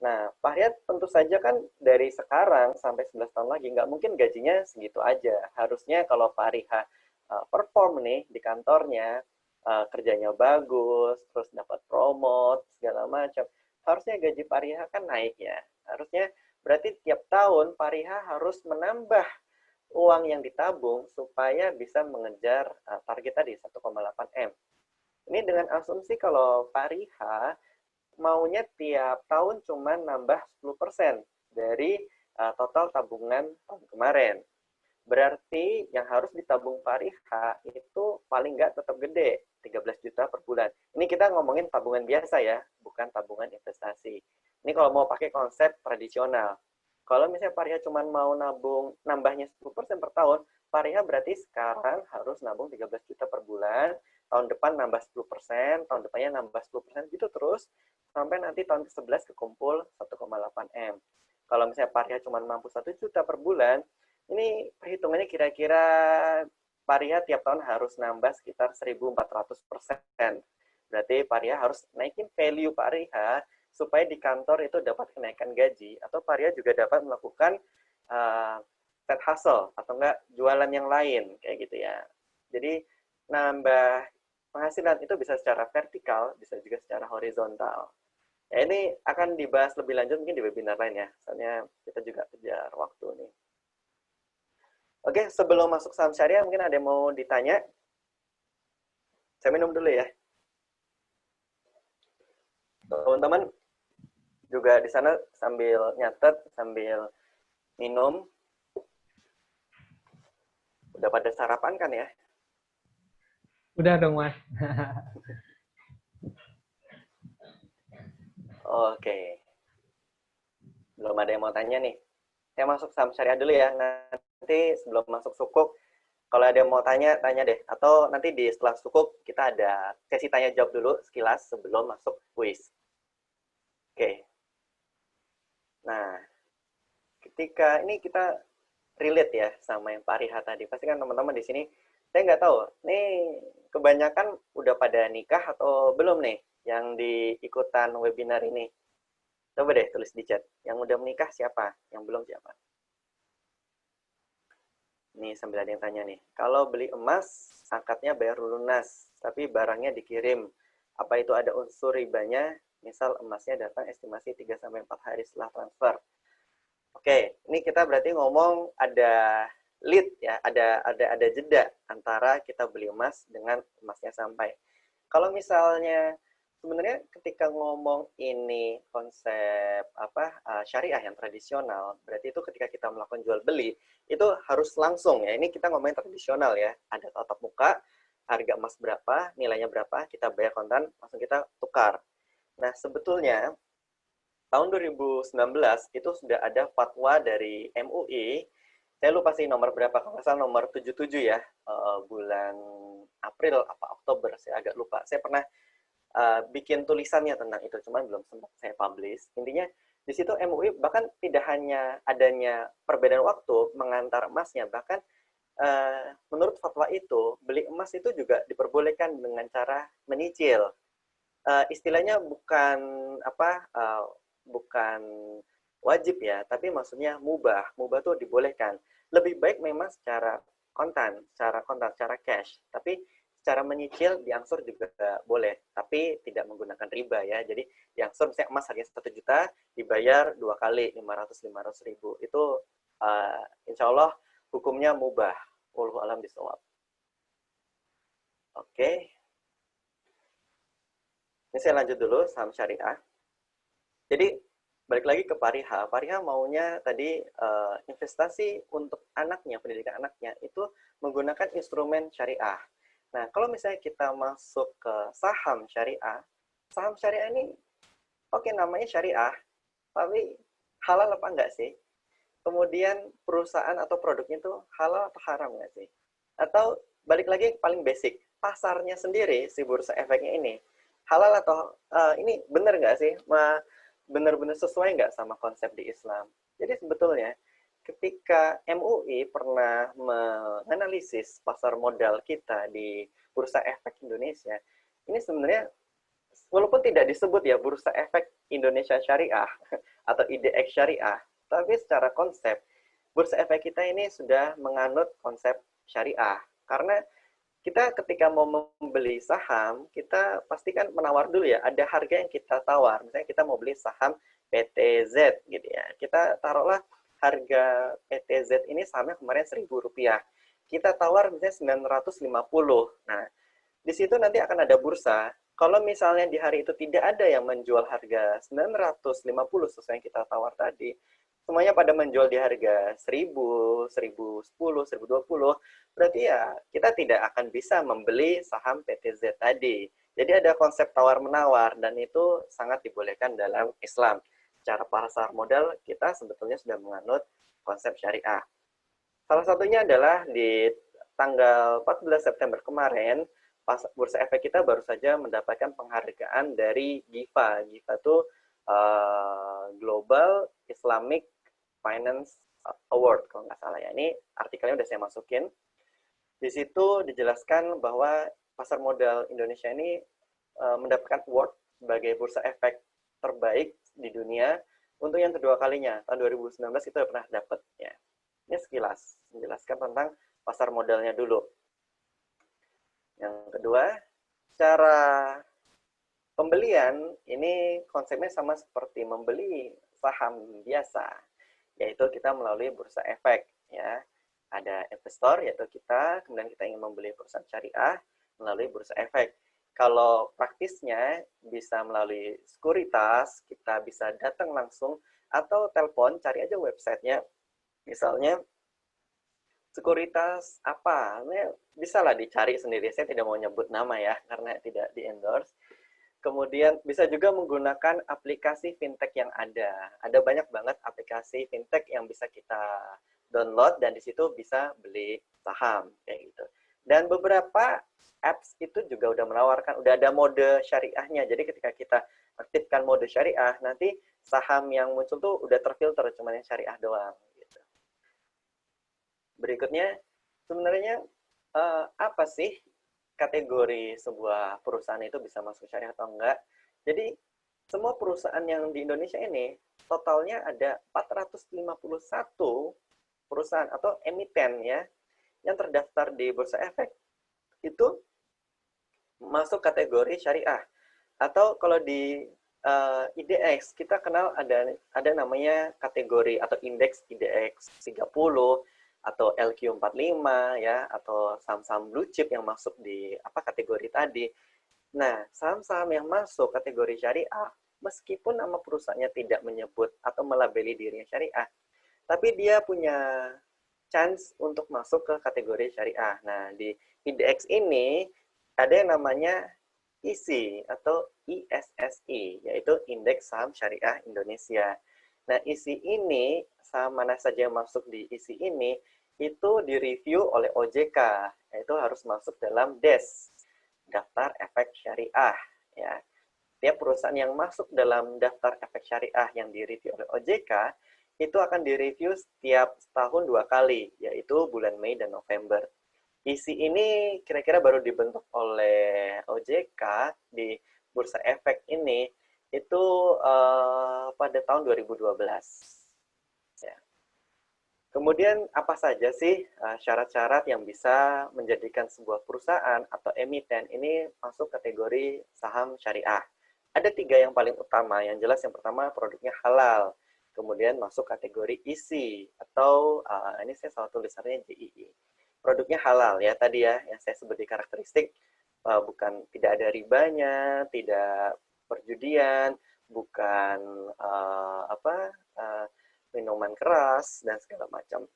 Nah, Pak Riha tentu saja kan dari sekarang sampai 11 tahun lagi, nggak mungkin gajinya segitu aja. Harusnya kalau Pak Riha perform nih di kantornya, kerjanya bagus, terus dapat promote, segala macam. Harusnya gaji Pak Riha kan naik ya. Harusnya berarti tiap tahun Pak Riha harus menambah uang yang ditabung supaya bisa mengejar target tadi 1,8 M. Ini dengan asumsi kalau Pak Riha maunya tiap tahun cuma nambah 10% dari total tabungan tahun kemarin. Berarti yang harus ditabung Pak Riha itu paling nggak tetap gede, 13 juta per bulan. Ini kita ngomongin tabungan biasa ya, bukan tabungan investasi. Ini kalau mau pakai konsep tradisional. Kalau misalnya Pak Riha cuma mau nabung nambahnya 10% per tahun, Pak Riha berarti sekarang harus nabung 13 juta per bulan, tahun depan nambah 10%, tahun depannya nambah 10%, gitu terus, sampai nanti tahun ke-11 kekumpul 1,8 M. Kalau misalnya Pak Riha cuma mampu 1 juta per bulan, ini perhitungannya kira-kira Pak Riha tiap tahun harus nambah sekitar 1.400%. Berarti Pak Riha harus naikin value Pak Riha supaya di kantor itu dapat kenaikan gaji, atau Pak Riha juga dapat melakukan side hustle atau enggak jualan yang lain kayak gitu ya. Jadi nambah penghasilan itu bisa secara vertikal, bisa juga secara horizontal. Ya, ini akan dibahas lebih lanjut mungkin di webinar lain ya. Soalnya kita juga kejar waktu nih. Oke, sebelum masuk saham syariah mungkin ada yang mau ditanya. Saya minum dulu ya. Teman-teman juga di sana sambil nyatet, sambil minum. Udah pada sarapan kan ya? Udah dong, Mas. Oke. Belum ada yang mau tanya nih. Saya masuk saham syariah dulu ya. Nanti sebelum masuk sukuk, kalau ada yang mau tanya, tanya deh. Atau nanti di setelah sukuk, kita ada sesi tanya jawab dulu sekilas sebelum masuk kuis. Oke. Nah, ketika ini kita relate ya sama yang Pak Riha tadi. Pasti kan teman-teman di sini, saya nggak tahu, nih kebanyakan udah pada nikah atau belum nih yang diikutan webinar ini. Coba deh tulis di chat. Yang udah menikah siapa? Yang belum siapa? Nih sambil ada yang tanya nih. Kalau beli emas, akadnya bayar lunas, tapi barangnya dikirim. Apa itu ada unsur ribanya? Misal emasnya datang estimasi 3-4 hari setelah transfer. Oke, ini kita berarti ngomong ada lead ya, ada jeda antara kita beli emas dengan emasnya sampai. Kalau misalnya sebenarnya ketika ngomong ini konsep syariah yang tradisional, berarti itu ketika kita melakukan jual beli itu harus langsung ya. Ini kita ngomongin tradisional ya, ada tatap muka, harga emas berapa, nilainya berapa, kita bayar kontan, langsung kita tukar. Nah, sebetulnya tahun 2019 itu sudah ada fatwa dari MUI. Saya lupa sih nomor berapa, kalau nggak salah nomor 77 ya, bulan April apa Oktober, saya agak lupa. Saya pernah bikin tulisannya tentang itu, cuman belum sempat saya publish. Intinya di situ MUI bahkan tidak hanya adanya perbedaan waktu mengantar emasnya, bahkan menurut fatwa itu beli emas itu juga diperbolehkan dengan cara menyicil. Istilahnya bukan bukan wajib ya, tapi maksudnya mubah. Mubah tuh dibolehkan. Lebih baik memang secara kontan, secara cash. Tapi secara menyicil diangsur juga boleh, tapi tidak menggunakan riba ya. Jadi diangsur misalnya emas harganya 1 juta, dibayar 2 kali 500 ribu. Itu insya Allah hukumnya mubah. Wallahu a'lam bishawab. Oke. Ini saya lanjut dulu saham syariah. Jadi balik lagi ke Pak Riha. Pak Riha maunya tadi investasi untuk anaknya, pendidikan anaknya itu menggunakan instrumen syariah. Nah, kalau misalnya kita masuk ke saham syariah ini oke namanya syariah, tapi halal apa enggak sih? kemudian perusahaan atau produknya itu halal atau haram nggak sih? Atau balik lagi paling basic, pasarnya sendiri si bursa efeknya ini halal atau ini benar nggak sih? Benar-benar sesuai nggak sama konsep di Islam? Jadi sebetulnya ketika MUI pernah menganalisis pasar modal kita di bursa efek Indonesia, ini sebenarnya walaupun tidak disebut ya bursa efek Indonesia Syariah atau IDX Syariah, tapi secara konsep bursa efek kita ini sudah menganut konsep syariah. Karena kita ketika mau membeli saham, kita pastikan menawar dulu ya, ada harga yang kita tawar. Misalnya kita mau beli saham PTZ gitu ya. Kita taruhlah harga PTZ ini sahamnya kemarin Rp1.000. Kita tawar misalnya 950. Nah, di situ nanti akan ada bursa. Kalau misalnya di hari itu tidak ada yang menjual harga 950 sesuai yang kita tawar tadi, semuanya pada menjual di harga 1000, 1010, 1020, berarti ya kita tidak akan bisa membeli saham PTZ tadi. Jadi ada konsep tawar-menawar dan itu sangat dibolehkan dalam Islam. Secara pasar modal kita sebetulnya sudah menganut konsep syariah. Salah satunya adalah di tanggal 14 September kemarin, bursa efek kita baru saja mendapatkan penghargaan dari GIFA. GIFA itu Global Islamic Finance Award, kalau nggak salah ya. Ini artikelnya udah saya masukin. Di situ dijelaskan bahwa pasar modal Indonesia ini mendapatkan award sebagai bursa efek terbaik di dunia untuk yang kedua kalinya. Tahun 2019 itu udah pernah dapat ya. Ini sekilas menjelaskan tentang pasar modalnya dulu. Yang kedua, cara pembelian ini konsepnya sama seperti membeli saham biasa, yaitu kita melalui bursa efek ya. Ada investor yaitu kita, kemudian kita ingin membeli perusahaan syariah melalui bursa efek. Kalau praktisnya bisa melalui sekuritas, kita bisa datang langsung atau telepon, cari aja websitenya. Misalnya sekuritas apa, bisa lah dicari sendiri. Saya tidak mau nyebut nama ya, karena tidak di-endorse. Kemudian bisa juga menggunakan aplikasi fintech yang ada. Ada banyak banget aplikasi fintech yang bisa kita download dan di situ bisa beli saham kayak gitu. Dan beberapa apps itu juga udah menawarkan, udah ada mode syariahnya. Jadi ketika kita aktifkan mode syariah, nanti saham yang muncul tuh udah terfilter, cuma yang syariah doang. Gitu. Berikutnya, sebenarnya apa sih kategori sebuah perusahaan itu bisa masuk syariah atau enggak? Jadi, semua perusahaan yang di Indonesia ini, totalnya ada 451 perusahaan atau emiten ya, yang terdaftar di Bursa Efek, itu masuk kategori syariah. Atau kalau di IDX, kita kenal ada namanya kategori atau indeks IDX 30, atau LQ45 ya, atau saham-saham blue chip yang masuk di kategori tadi. Nah, saham-saham yang masuk kategori syariah, meskipun nama perusahaannya tidak menyebut atau melabeli dirinya syariah, tapi dia punya chance untuk masuk ke kategori syariah. Nah, di IDX ini ada yang namanya ISI atau ISSI, yaitu Indeks Saham Syariah Indonesia. Nah, ISI ini, saham mana saja yang masuk di ISI ini, itu direview oleh OJK, yaitu harus masuk dalam DES, Daftar Efek Syariah. Ya. Tiap perusahaan yang masuk dalam Daftar Efek Syariah yang direview oleh OJK, itu akan direview setiap tahun 2 kali, yaitu bulan Mei dan November. ISI ini kira-kira baru dibentuk oleh OJK di Bursa Efek ini, itu pada tahun 2012. Ya. Kemudian apa saja sih syarat-syarat yang bisa menjadikan sebuah perusahaan atau emiten ini masuk kategori saham syariah? Ada 3 yang paling utama. Yang jelas yang pertama produknya halal. Kemudian masuk kategori ISI atau ini saya salah tulisannya JII. Produknya halal ya tadi ya yang saya sebut di karakteristik, bukan tidak ada ribanya, tidak perjudian, bukan minuman keras dan segala macam.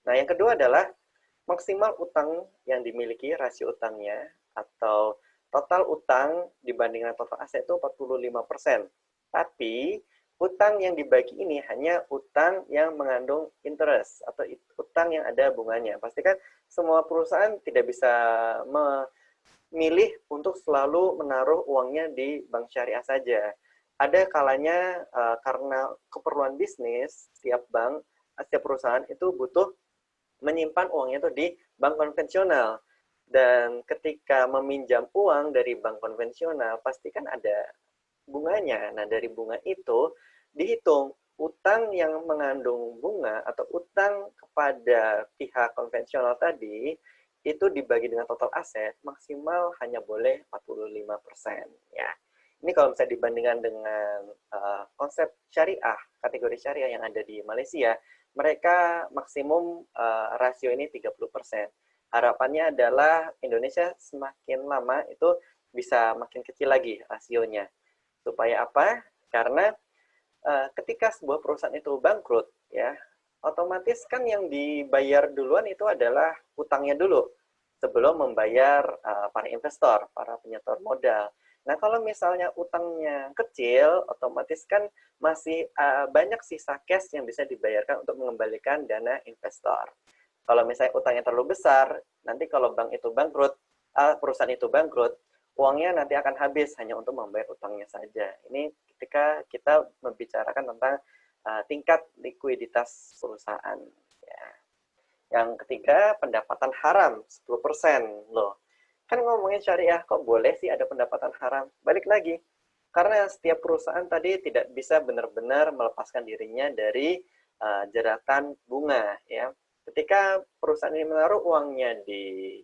Nah, yang kedua adalah maksimal utang yang dimiliki, rasio utangnya atau total utang dibandingkan total aset itu 45%. Tapi utang yang dibagi ini hanya utang yang mengandung interest atau utang yang ada bunganya. Pastikan semua perusahaan tidak bisa memilih untuk selalu menaruh uangnya di bank syariah saja. Ada kalanya karena keperluan bisnis, setiap bank, setiap perusahaan itu butuh menyimpan uangnya itu di bank konvensional. Dan ketika meminjam uang dari bank konvensional, pasti kan ada bunganya. Nah, dari bunga itu dihitung utang yang mengandung bunga atau utang kepada pihak konvensional tadi itu dibagi dengan total aset maksimal hanya boleh 45%, ya. Ini kalau misalnya dibandingkan dengan konsep syariah, kategori syariah yang ada di Malaysia, mereka maksimum rasio ini 30%. Harapannya adalah Indonesia semakin lama itu bisa makin kecil lagi rasionya. Supaya apa? Karena ketika sebuah perusahaan itu bangkrut, ya, otomatis kan yang dibayar duluan itu adalah utangnya dulu sebelum membayar para investor, para penyetor modal. Nah, kalau misalnya utangnya kecil, otomatis kan masih banyak sisa cash yang bisa dibayarkan untuk mengembalikan dana investor. Kalau misalnya utangnya terlalu besar, nanti kalau bank itu bangkrut, perusahaan itu bangkrut, uangnya nanti akan habis hanya untuk membayar utangnya saja. Ini ketika kita membicarakan tentang tingkat likuiditas perusahaan. Ya. Yang ketiga, pendapatan haram 10%. Loh, kan ngomongin syariah, kok boleh sih ada pendapatan haram? Balik lagi, karena setiap perusahaan tadi tidak bisa benar-benar melepaskan dirinya dari jeratan bunga. Ya. Ketika perusahaan ini menaruh uangnya di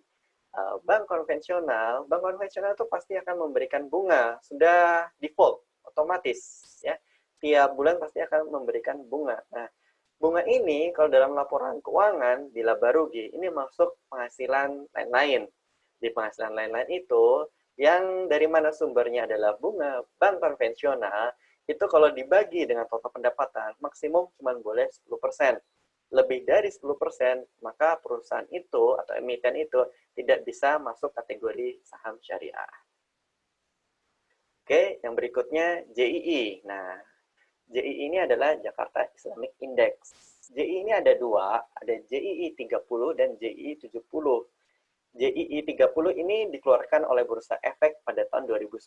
bank konvensional itu pasti akan memberikan bunga, sudah default, otomatis. Ya. Tiap bulan pasti akan memberikan bunga. Nah, bunga ini kalau dalam laporan keuangan di laba rugi ini masuk penghasilan lain-lain. Di penghasilan lain-lain itu yang dari mana sumbernya adalah bunga bank konvensional, itu kalau dibagi dengan total pendapatan maksimum cuma boleh 10%. Lebih dari 10%, maka perusahaan itu atau emiten itu tidak bisa masuk kategori saham syariah. Oke, yang berikutnya JII. Nah, JII ini adalah Jakarta Islamic Index. JII ini ada dua, ada JII 30 dan JII 70. JII 30 ini dikeluarkan oleh Bursa Efek pada tahun 2010,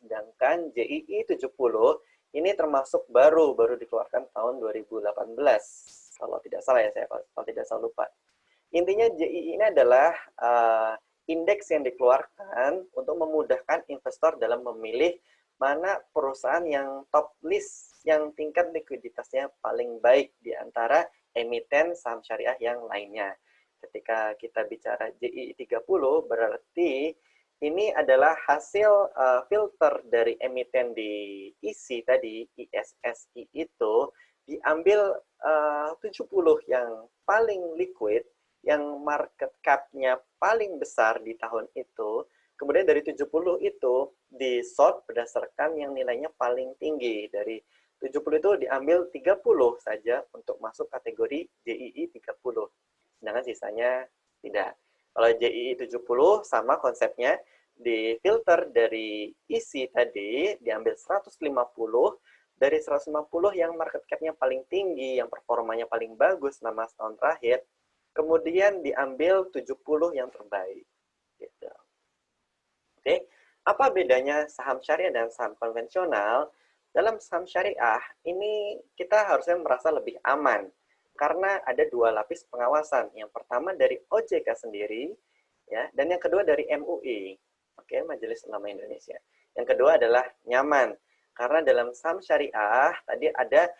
sedangkan JII 70 ini termasuk baru dikeluarkan tahun 2018. Kalau tidak salah ya, saya kalau tidak salah lupa. Intinya JII ini adalah indeks yang dikeluarkan untuk memudahkan investor dalam memilih mana perusahaan yang top list yang tingkat likuiditasnya paling baik di antara emiten saham syariah yang lainnya. Ketika kita bicara JII 30 berarti ini adalah hasil filter dari emiten di ISI tadi, ISSI itu diambil 70 yang paling liquid, yang market cap-nya paling besar di tahun itu, kemudian dari 70 itu di-sort berdasarkan yang nilainya paling tinggi. Dari 70 itu diambil 30 saja untuk masuk kategori JII 30. Sedangkan sisanya tidak. Kalau JII 70 sama konsepnya, di filter dari isi tadi, diambil 150, dari 150 yang market cap-nya paling tinggi, yang performanya paling bagus selama setahun terakhir, kemudian diambil 70 yang terbaik. Gitu. Oke, apa bedanya saham syariah dan saham konvensional? Dalam saham syariah, ini kita harusnya merasa lebih aman, karena ada dua lapis pengawasan. Yang pertama dari OJK sendiri, ya, dan yang kedua dari MUI, oke, Majelis Ulama Indonesia. Yang kedua adalah nyaman, karena dalam saham syariah tadi ada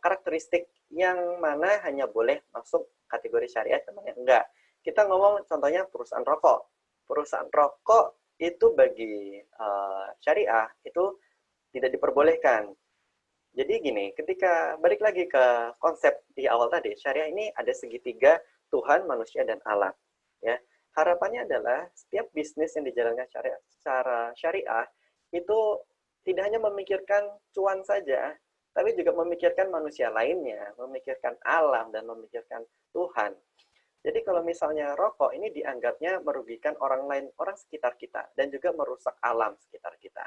karakteristik yang mana hanya boleh masuk kategori syariah, temannya enggak. Kita ngomong contohnya perusahaan rokok. Perusahaan rokok itu bagi syariah itu tidak diperbolehkan. Jadi gini, ketika balik lagi ke konsep di awal tadi, syariah ini ada segitiga Tuhan, manusia, dan alam. Ya, harapannya adalah setiap bisnis yang dijalankan secara syariah itu tidak hanya memikirkan cuan saja, tapi juga memikirkan manusia lainnya, memikirkan alam, dan memikirkan Tuhan. Jadi kalau misalnya rokok ini dianggapnya merugikan orang lain, orang sekitar kita, dan juga merusak alam sekitar kita.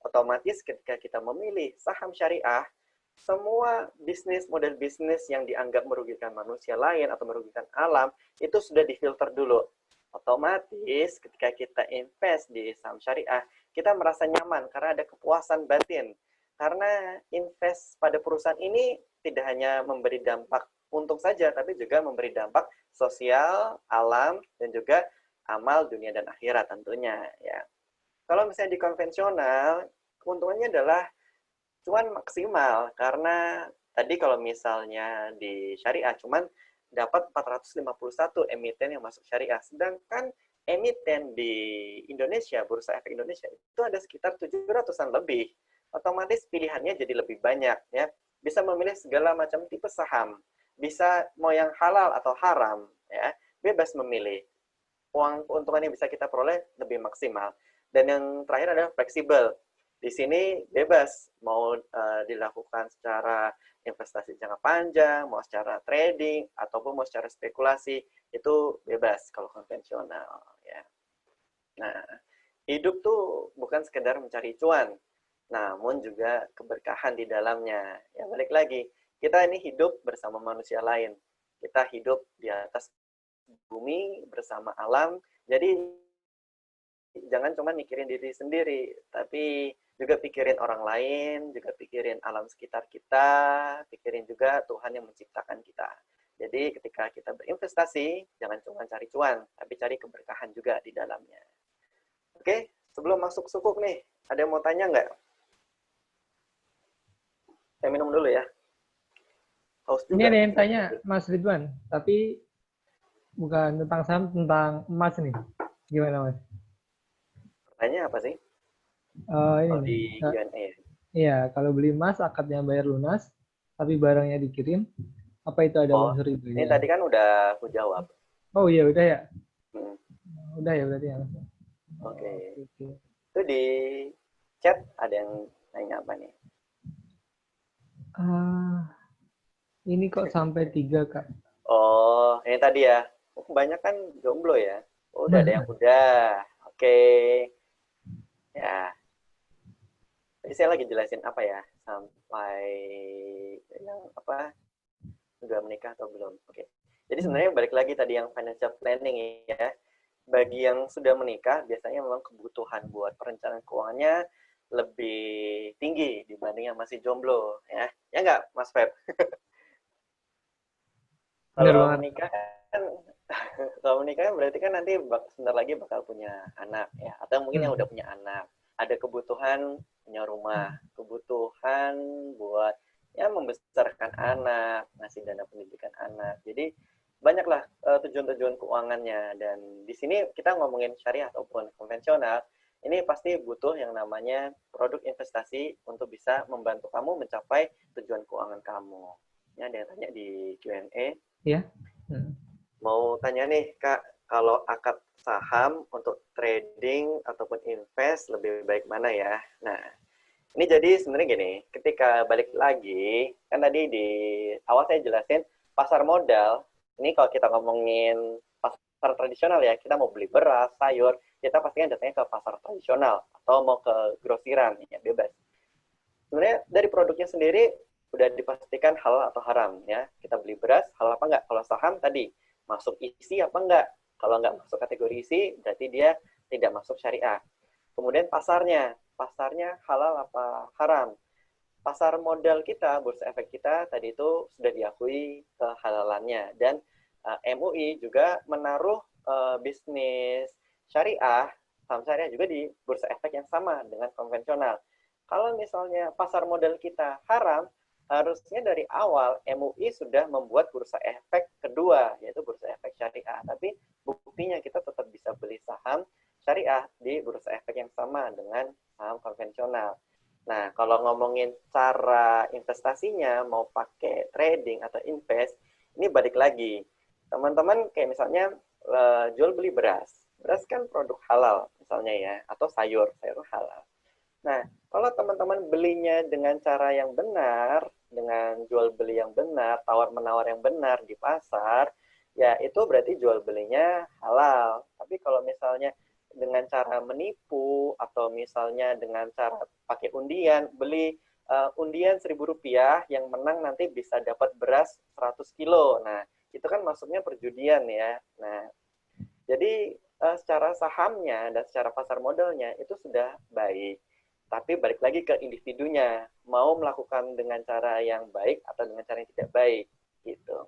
Otomatis ketika kita memilih saham syariah, semua model bisnis yang dianggap merugikan manusia lain atau merugikan alam, itu sudah difilter dulu. Otomatis ketika kita invest di saham syariah, kita merasa nyaman karena ada kepuasan batin. Karena invest pada perusahaan ini tidak hanya memberi dampak untung saja, tapi juga memberi dampak sosial, alam, dan juga amal dunia dan akhirat tentunya. Ya. Kalau misalnya di konvensional, keuntungannya adalah cuan maksimal, karena tadi kalau misalnya di syariah cuman dapat 451 emiten yang masuk syariah, sedangkan emiten di Indonesia, Bursa Efek Indonesia, itu ada sekitar 700-an lebih. Otomatis pilihannya jadi lebih banyak, ya. Bisa memilih segala macam tipe saham, bisa mau yang halal atau haram, ya, bebas memilih. Uang keuntungan yang bisa kita peroleh lebih maksimal. Dan yang terakhir adalah fleksibel. Di sini bebas mau dilakukan secara investasi jangka panjang, mau secara trading, ataupun mau secara spekulasi, itu bebas kalau konvensional. Ya. Nah, hidup tuh bukan sekedar mencari cuan, namun juga keberkahan di dalamnya. Ya, balik lagi, kita ini hidup bersama manusia lain. Kita hidup di atas bumi bersama alam, jadi jangan cuma mikirin diri sendiri, tapi juga pikirin orang lain, juga pikirin alam sekitar kita, pikirin juga Tuhan yang menciptakan kita. Jadi ketika kita berinvestasi, jangan cuma cari cuan, tapi cari keberkahan juga di dalamnya. Oke, sebelum masuk sukuk nih, ada yang mau tanya nggak? Saya minum dulu ya. Haus Ini juga. ada yang tanya, Mas Ridwan, tapi bukan tentang saham, tentang emas nih. Gimana, Mas? Pertanyaan apa sih? Ini Kalau nih. di Q&A. Iya, kalau beli emas akadnya bayar lunas, tapi barangnya dikirim, apa itu ada Oh, unsur ini riba? tadi kan udah aku jawab. Oh iya, udah ya. Hmm, Udah ya berarti ya, Mas. Oke. Oke, oke. Itu di chat ada yang nanya apa nih? Ah, ini kok sampai 3, Kak? Oh, ini tadi ya. Banyak kan jomblo ya. Oh, udah ada yang udah. Oke. Ya. Tadi saya lagi jelasin apa ya? Sampai yang apa? Sudah menikah atau belum? Oke. Jadi sebenarnya balik lagi tadi yang financial planning ya. Bagi yang sudah menikah, biasanya memang kebutuhan buat perencanaan keuangannya lebih tinggi dibanding yang masih jomblo ya. Ya nggak, Mas Feb? Bener Kalau banget. menikah kan kalau menikah kan berarti kan nanti sebentar lagi bakal punya anak ya, atau mungkin yang Hmm. udah punya anak, ada kebutuhan punya rumah, kebutuhan buat ya membesarkan anak, ngasih dana pendidikan anak. Jadi banyaklah tujuan-tujuan keuangannya, dan di sini kita ngomongin syariah ataupun konvensional, ini pasti butuh yang namanya produk investasi untuk bisa membantu kamu mencapai tujuan keuangan kamu. Ini ada yang tanya di Q&A. Ya. Hmm. Mau tanya nih, Kak, kalau akad saham untuk trading ataupun invest lebih baik mana ya? Nah, ini jadi sebenarnya gini, ketika balik lagi, kan tadi di awal saya jelasin pasar modal, ini kalau kita ngomongin pasar tradisional ya, kita mau beli beras, sayur, kita pastinya datangnya ke pasar tradisional atau mau ke grosiran, ya bebas. Sebenarnya dari produknya sendiri udah dipastikan halal atau haram ya. Kita beli beras, halal apa enggak? Kalau saham tadi, masuk isi apa enggak? Kalau enggak masuk kategori isi, berarti dia tidak masuk syariah. Kemudian pasarnya halal apa haram? Pasar modal kita, bursa efek kita tadi itu sudah diakui kehalalannya, dan MUI juga menaruh bisnis syariah, saham syariah juga di bursa efek yang sama dengan konvensional. Kalau misalnya pasar modal kita haram, harusnya dari awal MUI sudah membuat bursa efek kedua, yaitu bursa efek syariah. Tapi buktinya kita tetap bisa beli saham syariah di bursa efek yang sama dengan saham konvensional. Nah, kalau ngomongin cara investasinya, mau pakai trading atau invest, ini balik lagi. Teman-teman kayak misalnya jual beli beras. Beras kan produk halal misalnya ya, atau sayur halal. Nah, kalau teman-teman belinya dengan cara yang benar, dengan jual beli yang benar, tawar-menawar yang benar di pasar, ya itu berarti jual belinya halal. Tapi kalau misalnya dengan cara menipu, atau misalnya dengan cara pakai undian, beli undian Rp1.000 yang menang nanti bisa dapat beras 100 kilo. Nah, itu kan masuknya perjudian ya. Nah, jadi secara sahamnya dan secara pasar modalnya itu sudah baik. Tapi balik lagi ke individunya, mau melakukan dengan cara yang baik atau dengan cara yang tidak baik gitu.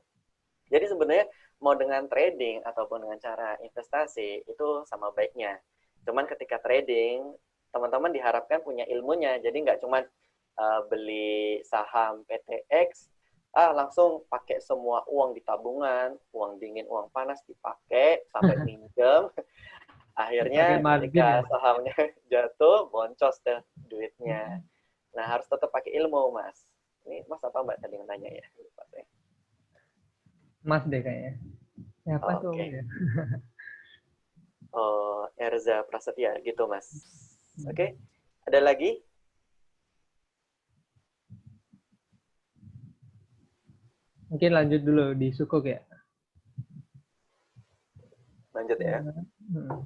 Jadi sebenarnya mau dengan trading ataupun dengan cara investasi itu sama baiknya. Cuman ketika trading, teman-teman diharapkan punya ilmunya. Jadi nggak cuma beli saham PTX, langsung pakai semua uang di tabungan, uang dingin, uang panas dipakai sampai minjem. Pakai Akhirnya margin ya. ketika sahamnya jatuh, boncos deh duitnya. Nah, harus tetap pakai ilmu, Mas. Ini Mas apa Mbak tadi yang tanya ya? Lupa saya. Mas deh kayaknya. Siapa tuh Om Oke. ya? Oh, Erza Prasetya gitu, Mas. Oke. Ada lagi? Mungkin lanjut dulu di sukuk ya. Lanjut ya. Hmm.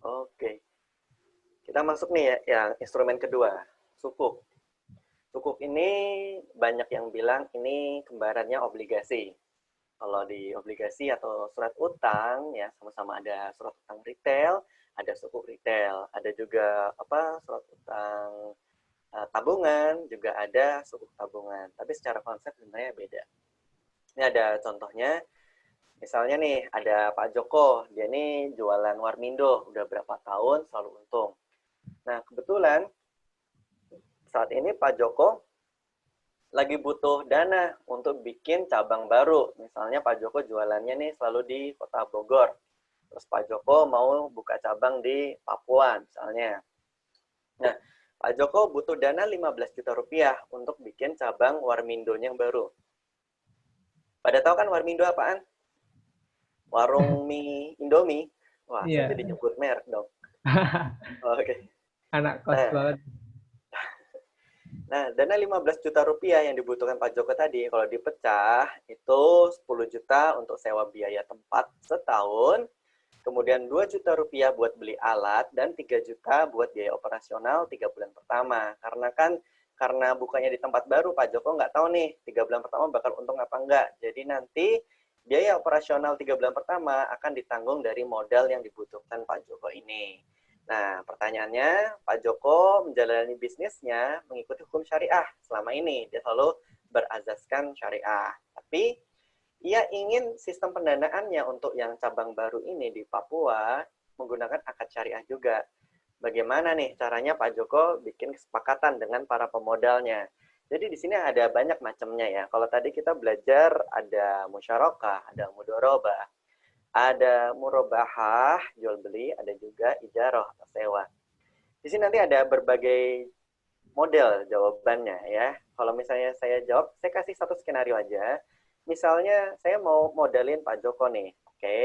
Oke. Kita masuk nih ya yang instrumen kedua, sukuk. Sukuk ini banyak yang bilang ini kembarannya obligasi. Kalau di obligasi atau surat utang ya sama-sama ada surat utang retail, ada sukuk retail, ada juga surat utang tabungan, juga ada sukuk tabungan. Tapi secara konsep sebenarnya beda. Ini ada contohnya, misalnya nih ada Pak Joko, dia nih jualan Warmindo udah berapa tahun selalu untung. Nah kebetulan saat ini Pak Joko lagi butuh dana untuk bikin cabang baru. Misalnya Pak Joko jualannya nih selalu di Kota Bogor. Terus Pak Joko mau buka cabang di Papua misalnya. Nah, Pak Joko butuh dana 15 juta rupiah untuk bikin cabang Warmindo-nya yang baru. Pada tahu kan Warmindo apaan? Warung mie Indomie. Wah, saya Iya. jadi nyebut merek dong. Oke. Anak kos Nah, banget. Nah, dana 15 juta rupiah yang dibutuhkan Pak Joko tadi, kalau dipecah, itu 10 juta untuk sewa biaya tempat setahun, kemudian 2 juta rupiah buat beli alat, dan 3 juta buat biaya operasional 3 bulan pertama. Karena bukannya di tempat baru, Pak Joko nggak tahu nih, 3 bulan pertama bakal untung apa enggak. Jadi nanti biaya operasional 3 bulan pertama akan ditanggung dari modal yang dibutuhkan Pak Joko ini. Nah, pertanyaannya, Pak Joko menjalani bisnisnya mengikuti hukum syariah selama ini. Dia selalu berazaskan syariah. Tapi, ia ingin sistem pendanaannya untuk yang cabang baru ini di Papua menggunakan akad syariah juga. Bagaimana nih caranya Pak Joko bikin kesepakatan dengan para pemodalnya? Jadi di sini ada banyak macamnya ya. Kalau tadi kita belajar ada musyarakah, ada mudorobah, ada murabahah, jual beli, ada juga ijarah atau sewa. Di sini nanti ada berbagai model jawabannya ya. Kalau misalnya saya jawab, saya kasih satu skenario aja. Misalnya saya mau modalin Pak Joko nih, oke.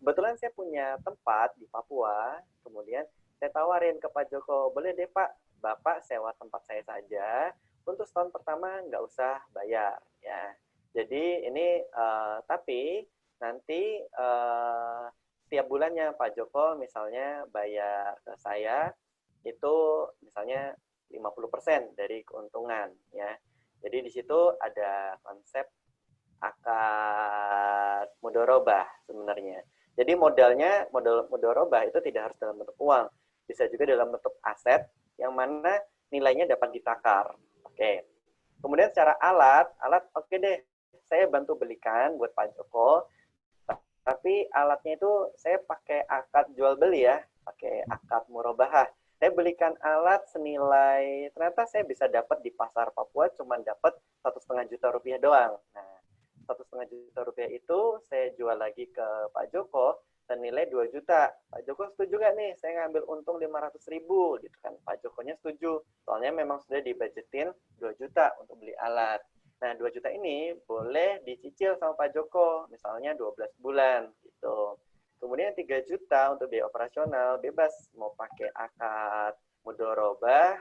Kebetulan saya punya tempat di Papua, kemudian saya tawarin ke Pak Joko, boleh deh Pak, Bapak sewa tempat saya saja, untuk setahun pertama nggak usah bayar ya. Jadi ini tapi nanti tiap bulannya Pak Joko misalnya bayar ke saya itu misalnya 50% dari keuntungan ya. Jadi di situ ada konsep akad mudorobah sebenarnya. Jadi modal mudorobah itu tidak harus dalam bentuk uang, bisa juga dalam bentuk aset yang mana nilainya dapat ditakar. Oke. Kemudian secara alat oke deh, saya bantu belikan buat Pak Joko, tapi alatnya itu saya pakai akad jual beli ya, pakai akad murabahah. Saya belikan alat senilai, ternyata saya bisa dapat di pasar Papua cuma dapat 1,5 juta rupiah doang. Nah, 1,5 juta rupiah itu saya jual lagi ke Pak Joko senilai 2 juta. Pak Joko setuju nggak nih saya ngambil untung 500.000 gitu kan. Pak Jokonya setuju, soalnya memang sudah dibudgetin 2 juta untuk beli alat. Nah, 2 juta ini boleh dicicil sama Pak Joko, misalnya 12 bulan gitu. Kemudian 3 juta untuk biaya operasional, bebas mau pakai akad mudorobah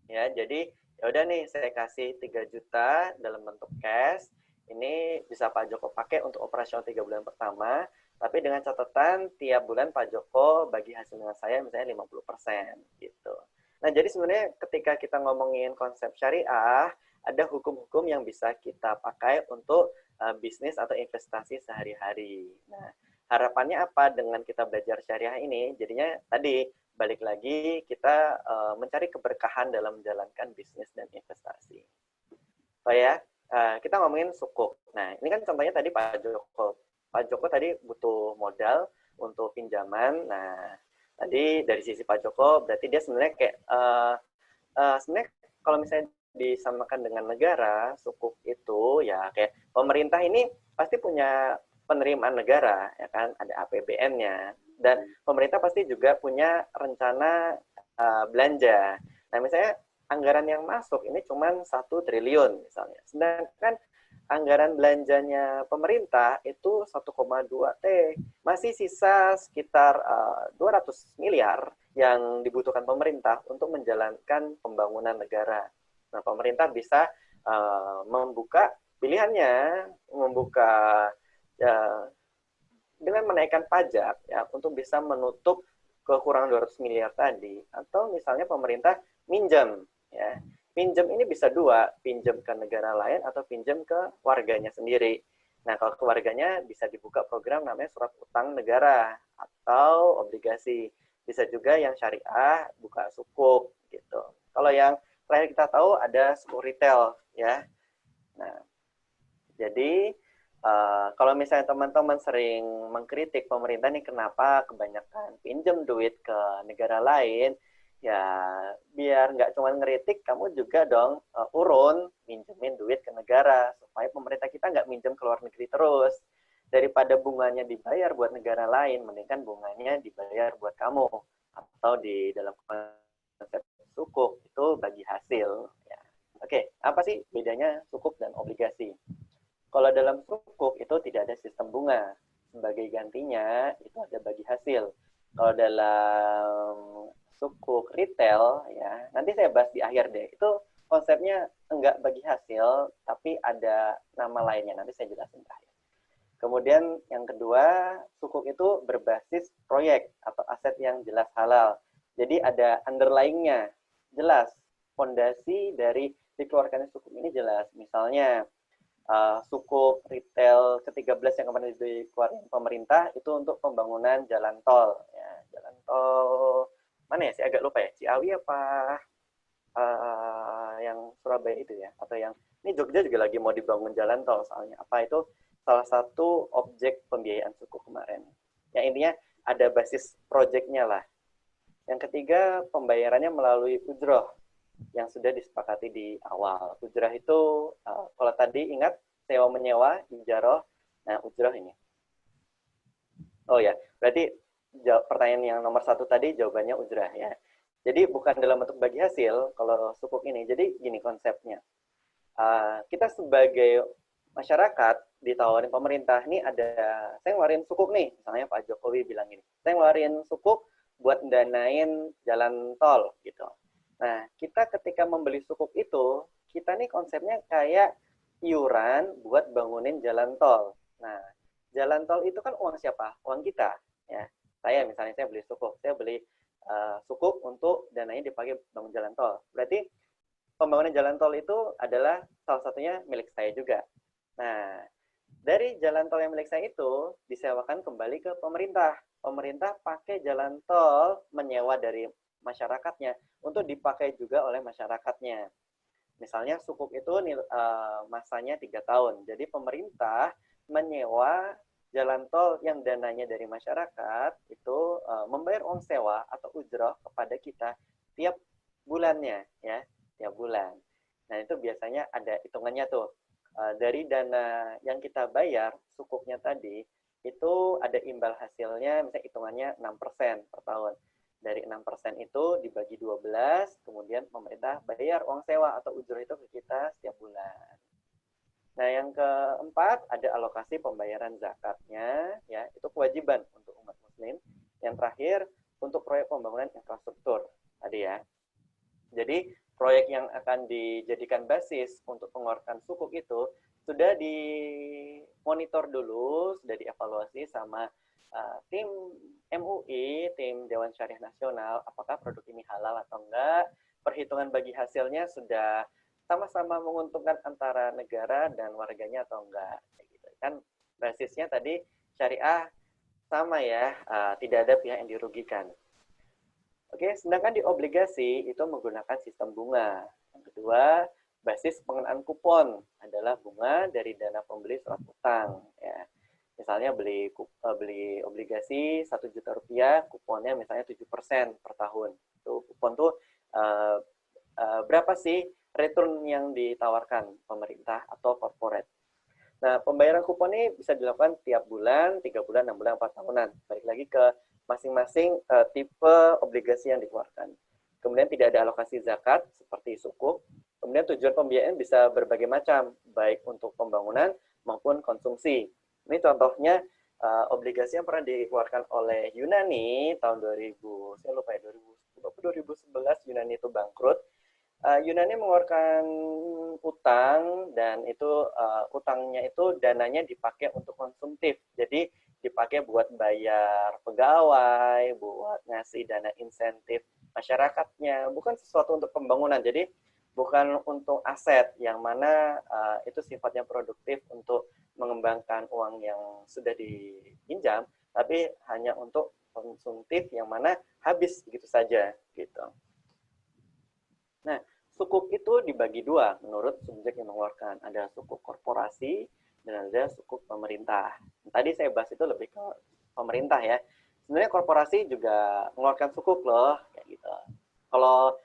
ya. Jadi ya udah nih saya kasih 3 juta dalam bentuk cash. Ini bisa Pak Joko pakai untuk operasional 3 bulan pertama, tapi dengan catatan tiap bulan Pak Joko bagi hasil dengan saya misalnya 50% gitu. Nah, jadi sebenarnya ketika kita ngomongin konsep syariah, ada hukum-hukum yang bisa kita pakai untuk bisnis atau investasi sehari-hari. Nah, harapannya apa dengan kita belajar syariah ini? Jadinya tadi balik lagi kita mencari keberkahan dalam menjalankan bisnis dan investasi. So ya, kita ngomongin sukuk. Nah, ini kan contohnya tadi Pak Joko. Pak Joko tadi butuh modal untuk pinjaman. Nah, tadi dari sisi Pak Joko berarti dia sebenarnya kayak sebenarnya kalau misalnya disamakan dengan negara, sukuk itu ya kayak pemerintah ini pasti punya penerimaan negara, ya kan, ada APBN-nya, dan pemerintah pasti juga punya rencana belanja. Nah, misalnya anggaran yang masuk ini cuma 1 triliun misalnya, sedangkan anggaran belanjanya pemerintah itu 1,2 T, masih sisa sekitar 200 miliar yang dibutuhkan pemerintah untuk menjalankan pembangunan negara. Nah, pemerintah bisa membuka pilihannya, membuka dengan menaikkan pajak ya untuk bisa menutup kekurangan 200 miliar tadi, atau misalnya pemerintah minjam ya. Pinjam ini bisa dua, pinjam ke negara lain atau pinjam ke warganya sendiri. Nah, kalau ke warganya bisa dibuka program namanya surat utang negara atau obligasi. Bisa juga yang syariah buka sukuk gitu. Kalau yang terakhir kita tahu ada sukuk retail ya. Nah, jadi kalau misalnya teman-teman sering mengkritik pemerintah nih kenapa kebanyakan pinjam duit ke negara lain, ya biar nggak cuma ngeritik, kamu juga dong urun minjemin duit ke negara supaya pemerintah kita nggak minjem ke luar negeri terus. Daripada bunganya dibayar buat negara lain, mendingan bunganya dibayar buat kamu, atau di dalam konsep sukuk itu bagi hasil. Ya. Oke, apa sih bedanya sukuk dan obligasi? Kalau dalam sukuk itu tidak ada sistem bunga. Sebagai gantinya itu ada bagi hasil. Kalau dalam sukuk retail ya, nanti saya bahas di akhir deh. Itu konsepnya enggak bagi hasil, tapi ada nama lainnya. Nanti saya jelasin di akhir. Kemudian yang kedua, sukuk itu berbasis proyek atau aset yang jelas halal. Jadi ada underlying-nya, jelas. Fondasi dari dikeluarkannya sukuk ini jelas. Misalnya, sukuk retail ke-13 yang kemarin dikeluarkan pemerintah itu untuk pembangunan jalan tol. Ya, jalan tol mana ya? Saya agak lupa ya. Ciawi apa yang Surabaya itu ya? Atau yang ini Jogja juga lagi mau dibangun jalan tol soalnya. Apa itu salah satu objek pembiayaan sukuk kemarin. Yang intinya ada basis proyeknya lah. Yang ketiga, pembayarannya melalui ujroh yang sudah disepakati di awal. Ujrah itu, kalau tadi ingat, sewa menyewa, ijaroh, nah ujrah ini. Oh ya, berarti pertanyaan yang nomor 1 tadi jawabannya ujrah ya. Jadi bukan dalam bentuk bagi hasil kalau sukuk ini. Jadi gini konsepnya. Kita sebagai masyarakat ditawarin pemerintah, nih ada, saya ngeluarin sukuk nih, misalnya Pak Jokowi bilang gini, saya ngeluarin sukuk buat danain jalan tol gitu. Nah, kita ketika membeli sukuk itu, kita nih konsepnya kayak iuran buat bangunin jalan tol. Nah, jalan tol itu kan uang siapa? Uang kita. Ya, saya misalnya saya beli sukuk, saya beli sukuk untuk dananya dipakai bangun jalan tol. Berarti pembangunan jalan tol itu adalah salah satunya milik saya juga. Nah, dari jalan tol yang milik saya itu disewakan kembali ke pemerintah. Pemerintah pakai jalan tol menyewa dari masyarakatnya untuk dipakai juga oleh masyarakatnya. Misalnya sukuk itu masanya 3 tahun. Jadi pemerintah menyewa jalan tol yang dananya dari masyarakat itu membayar uang sewa atau ujroh kepada kita tiap bulannya ya, tiap bulan. Nah, itu biasanya ada hitungannya tuh. Dari dana yang kita bayar sukuknya tadi itu ada imbal hasilnya, misalnya hitungannya 6% per tahun. Dari 6% itu dibagi 12, kemudian pemerintah bayar uang sewa atau ujroh itu ke kita setiap bulan. Nah, yang keempat ada alokasi pembayaran zakatnya, ya itu kewajiban untuk umat muslim. Yang terakhir untuk proyek pembangunan infrastruktur tadi ya. Jadi proyek yang akan dijadikan basis untuk mengeluarkan sukuk itu sudah dimonitor dulu, sudah dievaluasi sama tim MUI, tim Dewan Syariah Nasional, apakah produk ini halal atau enggak. Perhitungan bagi hasilnya sudah sama-sama menguntungkan antara negara dan warganya atau enggak. Gitu. Kan basisnya tadi syariah sama ya, tidak ada pihak yang dirugikan. Oke, sedangkan di obligasi itu menggunakan sistem bunga. Yang kedua, basis pengenaan kupon adalah bunga dari dana pembeli surat utang. Ya. Misalnya beli obligasi 1 juta rupiah, kuponnya misalnya 7% per tahun. Itu kupon tuh berapa sih return yang ditawarkan pemerintah atau corporate. Nah, pembayaran kupon ini bisa dilakukan tiap bulan, 3 bulan, 6 bulan, 4 tahunan. Balik lagi ke masing-masing tipe obligasi yang dikeluarkan. Kemudian tidak ada alokasi zakat seperti sukuk. Kemudian tujuan pembiayaan bisa berbagai macam, baik untuk pembangunan maupun konsumsi. Ini contohnya obligasi yang pernah dikeluarkan oleh Yunani tahun 2000, saya lupa ya, 2011 Yunani itu bangkrut. Yunani mengeluarkan utang dan itu utangnya itu dananya dipakai untuk konsumtif. Jadi dipakai buat bayar pegawai, buat ngasih dana insentif masyarakatnya, bukan sesuatu untuk pembangunan. Jadi bukan untuk aset yang mana itu sifatnya produktif untuk mengembangkan uang yang sudah dipinjam, tapi hanya untuk konsumtif yang mana habis begitu saja gitu. Nah, sukuk itu dibagi dua menurut subjek yang mengeluarkan. Ada sukuk korporasi dan ada sukuk pemerintah. Tadi saya bahas itu lebih ke pemerintah ya. Sebenarnya korporasi juga mengeluarkan sukuk loh, kayak gitu. Kalau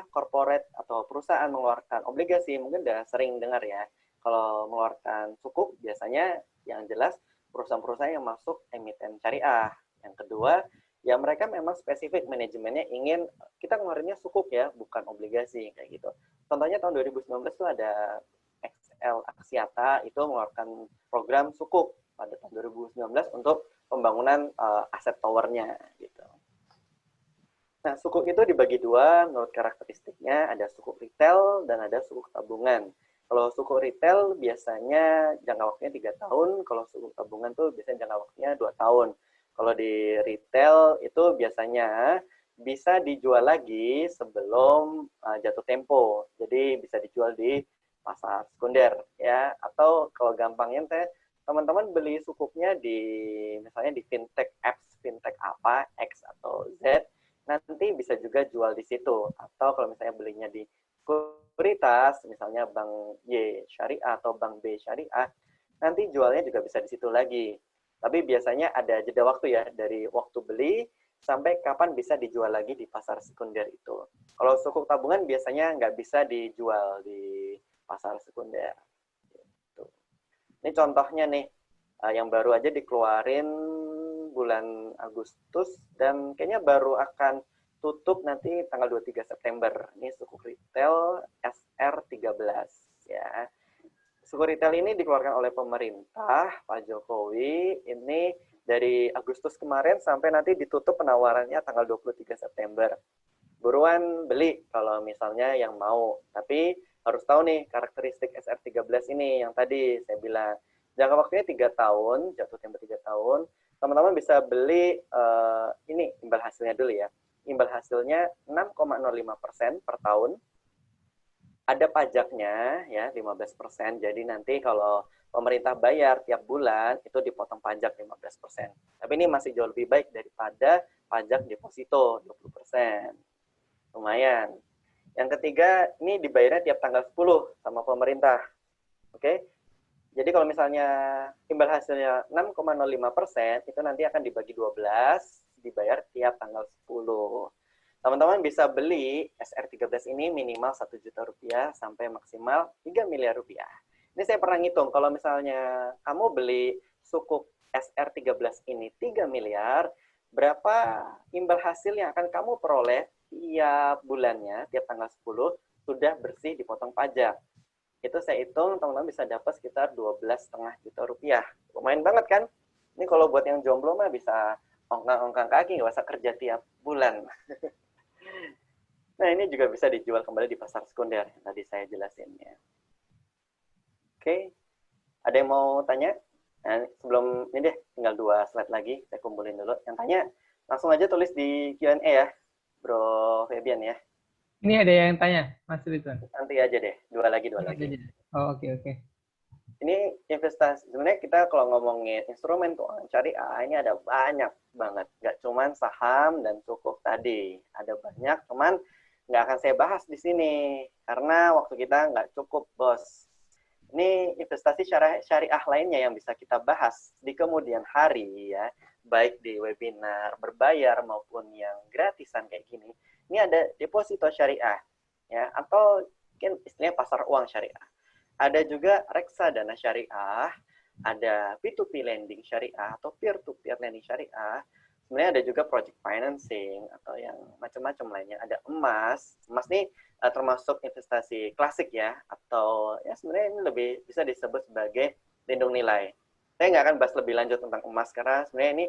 corporate atau perusahaan mengeluarkan obligasi, mungkin udah sering dengar ya. Kalau mengeluarkan sukuk biasanya yang jelas perusahaan-perusahaan yang masuk emiten syariah. Yang kedua, ya mereka memang spesifik manajemennya ingin kita ngeluarinnya sukuk ya, bukan obligasi kayak gitu. Contohnya tahun 2019 itu ada XL Axiata itu mengeluarkan program sukuk pada tahun 2019 untuk pembangunan aset towernya gitu. Nah, sukuk itu dibagi dua menurut karakteristiknya, ada sukuk retail dan ada sukuk tabungan. Kalau sukuk retail biasanya jangka waktunya 3 tahun, kalau sukuk tabungan tuh biasanya jangka waktunya 2 tahun. Kalau di retail itu biasanya bisa dijual lagi sebelum jatuh tempo. Jadi bisa dijual di pasar sekunder ya, atau kalau gampangnya teman-teman beli sukuknya di misalnya di fintech apps, fintech apa, X atau Z, nanti bisa juga jual di situ. Atau kalau misalnya belinya di sekuritas, misalnya Bank Y Syariah atau Bank B Syariah, nanti jualnya juga bisa di situ lagi. Tapi biasanya ada jeda waktu ya, dari waktu beli sampai kapan bisa dijual lagi di pasar sekunder itu. Kalau sukuk tabungan biasanya nggak bisa dijual di pasar sekunder. Gitu. Ini contohnya nih, yang baru aja dikeluarin bulan Agustus dan kayaknya baru akan tutup nanti tanggal 23 September. Ini sukuk retail SR13 ya. Sukuk retail ini dikeluarkan oleh pemerintah Pak Jokowi ini dari Agustus kemarin sampai nanti ditutup penawarannya tanggal 23 September. Buruan beli kalau misalnya yang mau. Tapi harus tahu nih karakteristik SR13 ini yang tadi saya bilang. Jangka waktunya 3 tahun, jatuh tempo 3 tahun. Teman-teman bisa beli ini imbal hasilnya dulu ya. Imbal hasilnya 6,05% per tahun. Ada pajaknya ya 15%. Jadi nanti kalau pemerintah bayar tiap bulan itu dipotong pajak 15%. Tapi ini masih jauh lebih baik daripada pajak deposito 20%. Lumayan. Yang ketiga, ini dibayarnya tiap tanggal 10 sama pemerintah. Oke. Jadi kalau misalnya imbal hasilnya 6,05%, itu nanti akan dibagi 12, dibayar tiap tanggal 10. Teman-teman bisa beli SR13 ini minimal 1 juta rupiah sampai maksimal 3 miliar rupiah. Ini saya pernah ngitung, kalau misalnya kamu beli sukuk SR13 ini 3 miliar, berapa imbal hasil yang akan kamu peroleh tiap bulannya, tiap tanggal 10, sudah bersih dipotong pajak. Itu saya hitung teman-teman bisa dapat sekitar 12,5 juta rupiah. Lumayan banget kan? Ini kalau buat yang jomblo mah bisa ongkang-ongkang kaki, nggak usah kerja tiap bulan. Nah, ini juga bisa dijual kembali di pasar sekunder yang tadi saya jelasin ya. Oke, ada yang mau tanya? Nah, sebelum ini deh, tinggal 2 slide lagi, saya kumpulin dulu. Yang tanya, langsung aja tulis di Q&A ya, Bro Febian ya. Ini ada yang tanya, Mas Ridwan. Nanti aja deh, dua lagi. Oh, oke. Ini investasi, sebenarnya kita kalau ngomongin instrumen keuangan syariah, ini ada banyak banget. Nggak cuman saham dan sukuk tadi. Ada banyak, cuman nggak akan saya bahas di sini. Karena waktu kita nggak cukup, bos. Ini investasi syariah lainnya yang bisa kita bahas di kemudian hari ya, baik di webinar berbayar maupun yang gratisan kayak gini. Ini ada deposito syariah ya, atau mungkin istilahnya pasar uang syariah. Ada juga reksadana syariah, ada P2P lending syariah atau peer-to-peer lending syariah. Sebenarnya ada juga project financing atau yang macam-macam lainnya. Ada emas. Emas nih termasuk investasi klasik ya, atau ya sebenarnya ini lebih bisa disebut sebagai lindung nilai. Saya nggak akan bahas lebih lanjut tentang emas karena sebenarnya ini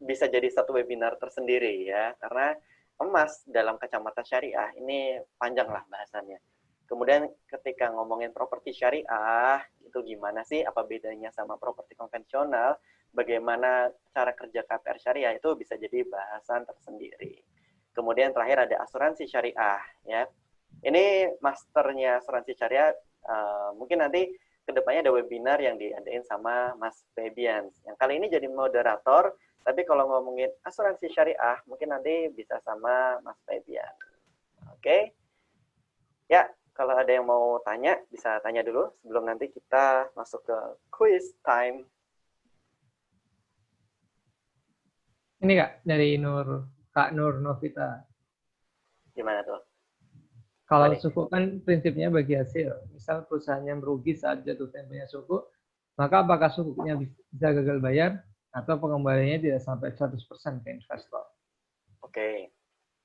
bisa jadi satu webinar tersendiri ya, karena emas dalam kacamata syariah ini panjang lah bahasannya. Kemudian ketika ngomongin properti syariah, itu gimana sih, apa bedanya sama properti konvensional, bagaimana cara kerja KPR syariah, itu bisa jadi bahasan tersendiri. Kemudian terakhir ada asuransi syariah ya. Ini masternya asuransi syariah, mungkin nanti kedepannya ada webinar yang diadain sama Mas Febian. Yang kali ini jadi moderator, tapi kalau ngomongin asuransi syariah, mungkin nanti bisa sama Mas Febian. Oke? Ya, kalau ada yang mau tanya, bisa tanya dulu sebelum nanti kita masuk ke quiz time. Ini Kak, dari Kak Nur Novita. Gimana tuh? Apa Kalau nih? suku kan prinsipnya bagi hasil. Misal perusahaannya merugi saat jatuh temponya suku, maka apakah sukunya bisa gagal bayar atau pengembaliannya tidak sampai 100% ke investor? Oke.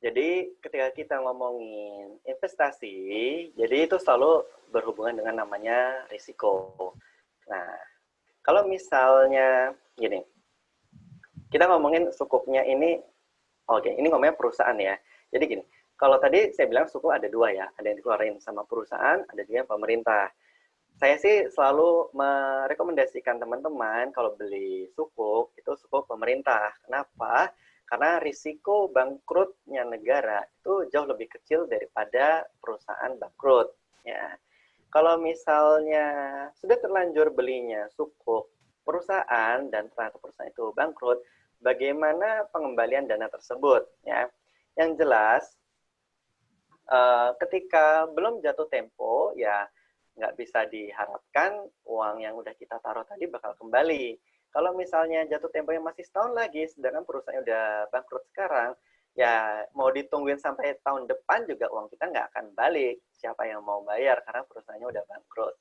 Jadi ketika kita ngomongin investasi, jadi itu selalu berhubungan dengan namanya risiko. Nah, kalau misalnya gini, kita ngomongin sukuknya ini, oke, ini ngomongnya perusahaan ya. Jadi gini, kalau tadi saya bilang suku ada dua ya, ada yang dikeluarin sama perusahaan, ada juga yang pemerintah. Saya sih selalu merekomendasikan teman-teman kalau beli sukuk, itu sukuk pemerintah. Kenapa? Karena risiko bangkrutnya negara itu jauh lebih kecil daripada perusahaan bangkrut. Ya. Kalau misalnya sudah terlanjur belinya sukuk perusahaan dan ternyata perusahaan itu bangkrut, bagaimana pengembalian dana tersebut? Ya. Yang jelas, ketika belum jatuh tempo, ya nggak bisa diharapkan uang yang udah kita taruh tadi bakal kembali. Kalau misalnya jatuh temponya masih setahun lagi, sedangkan perusahaannya udah bangkrut sekarang, ya mau ditungguin sampai tahun depan juga uang kita nggak akan balik. Siapa yang mau bayar karena perusahaannya udah bangkrut.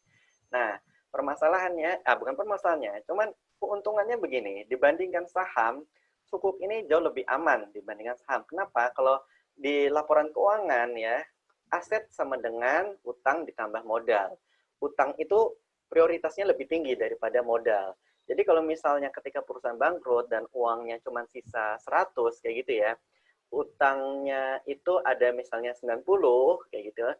Nah, permasalahannya, bukan permasalahannya, cuman keuntungannya begini, dibandingkan saham, sukuk ini jauh lebih aman dibandingkan saham. Kenapa? Kalau di laporan keuangan ya, aset sama dengan utang ditambah modal. Utang itu prioritasnya lebih tinggi daripada modal. Jadi kalau misalnya ketika perusahaan bangkrut dan uangnya cuma sisa 100 kayak gitu ya, utangnya itu ada misalnya 90 kayak gitu,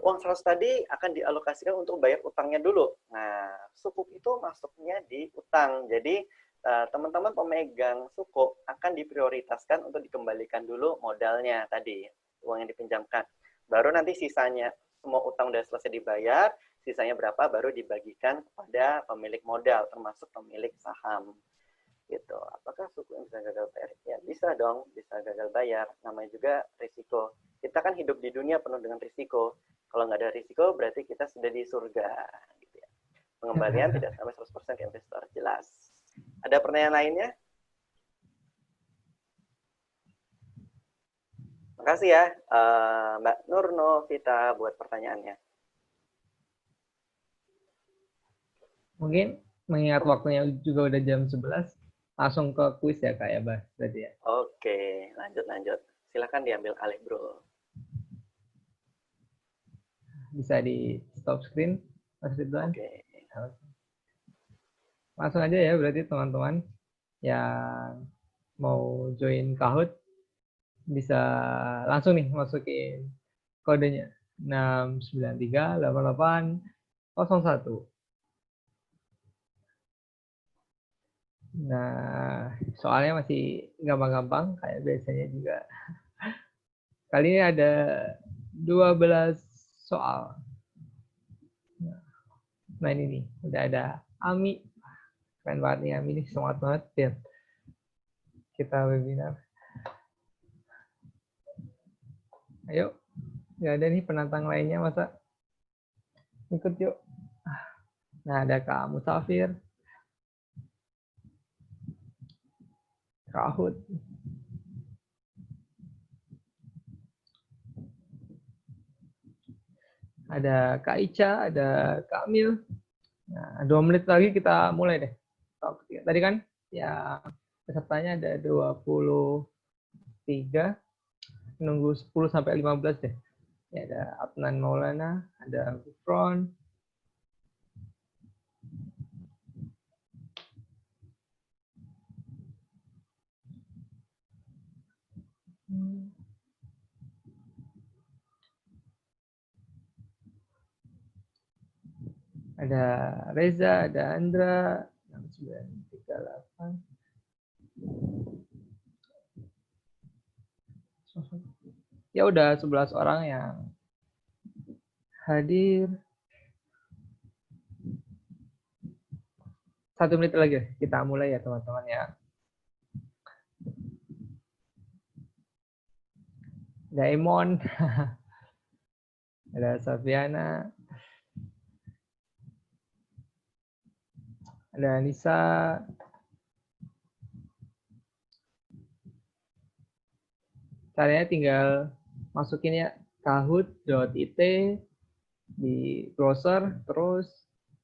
uang 100 tadi akan dialokasikan untuk bayar utangnya dulu. Nah, sukuk itu masuknya di utang. Jadi teman-teman pemegang sukuk akan diprioritaskan untuk dikembalikan dulu modalnya tadi, uang yang dipinjamkan. Baru nanti sisanya, semua utang udah selesai dibayar, sisanya berapa baru dibagikan kepada pemilik modal, termasuk pemilik saham. Gitu. Apakah suku yang bisa gagal bayar? Ya bisa dong, bisa gagal bayar. Namanya juga risiko. Kita kan hidup di dunia penuh dengan risiko. Kalau nggak ada risiko, berarti kita sudah di surga. Gitu ya. Pengembalian tidak sampai 100% ke investor, jelas. Ada pertanyaan lainnya? Makasih ya, Mbak Nurno Vita buat pertanyaannya. Mungkin mengingat waktunya juga udah jam 11, langsung ke kuis ya Kak ya, Bah, berarti ya. Oke, lanjut. Silakan diambil alih, Bro. Bisa di stop screen, Mas Ridwan. Oke. Langsung aja ya berarti teman-teman yang mau join Kahoot bisa langsung nih masukin kodenya 6938801. Nah, soalnya masih gampang-gampang kayak biasanya juga. Kali ini ada 12 soal. Nah ini nih, udah ada Ami. Keren banget nih Ami nih, semangat banget tiap kita webinar. Ayo, nggak ada nih penantang lainnya masa? Ikut yuk. Nah ada Kak Musafir, Kak Ahud, ada Kak Ica, ada Kak Mil. Nah, 2 menit lagi kita mulai deh. Tadi kan ya pesertanya ada 23, nunggu 10 sampai 15 deh. Ya, ada Adnan Maulana, ada Gufron, ada Reza, ada Andra, 6938. Ya udah 11 orang yang hadir. 1 menit lagi kita mulai ya teman-teman ya. Ada Emon, ada Safiana, ada Nisa, caranya tinggal masukin ya kahoot.it di browser, terus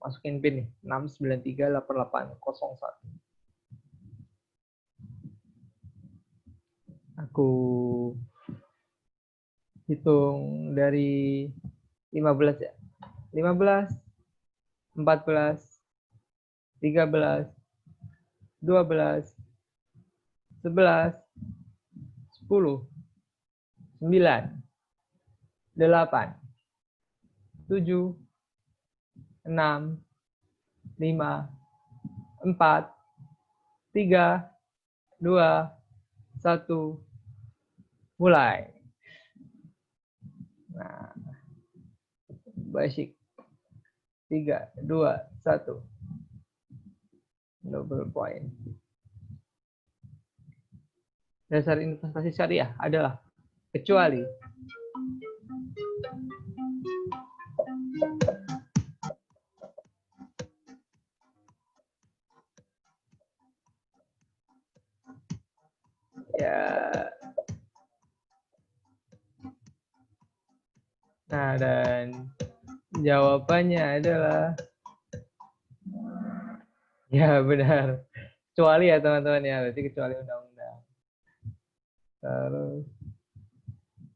masukin pin nih 6938801. Aku hitung dari 15 ya. 15, 14, 13, 12, 11, 10, 9, 8, 7, 6, 5, 4, 3, 2, 1, mulai. Nah, basic. 3, 2, 1. Double point. Dasar investasi syariah adalah kecuali ya. Nah, dan jawabannya adalah ya benar. Kecuali ya teman-teman ya, berarti kecuali undang-undang. Terus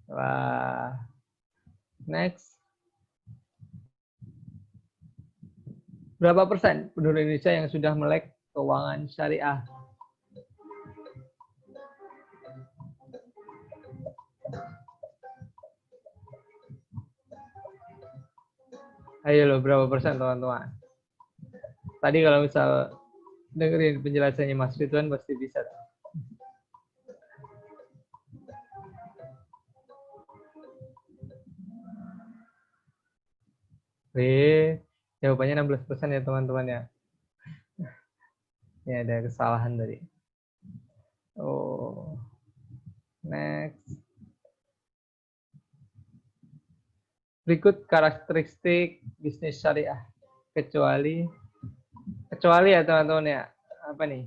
wah, next. Berapa persen penduduk Indonesia yang sudah melek keuangan syariah? Ayo loh, berapa persen teman-teman? Tadi kalau misal dengerin penjelasannya Mas Ridwan pasti bisa. Jawabannya 16% ya teman-teman ya. Ini ada kesalahan tadi. Oh, next. Berikut karakteristik bisnis syariah. Kecuali ya teman-teman ya. Apa nih?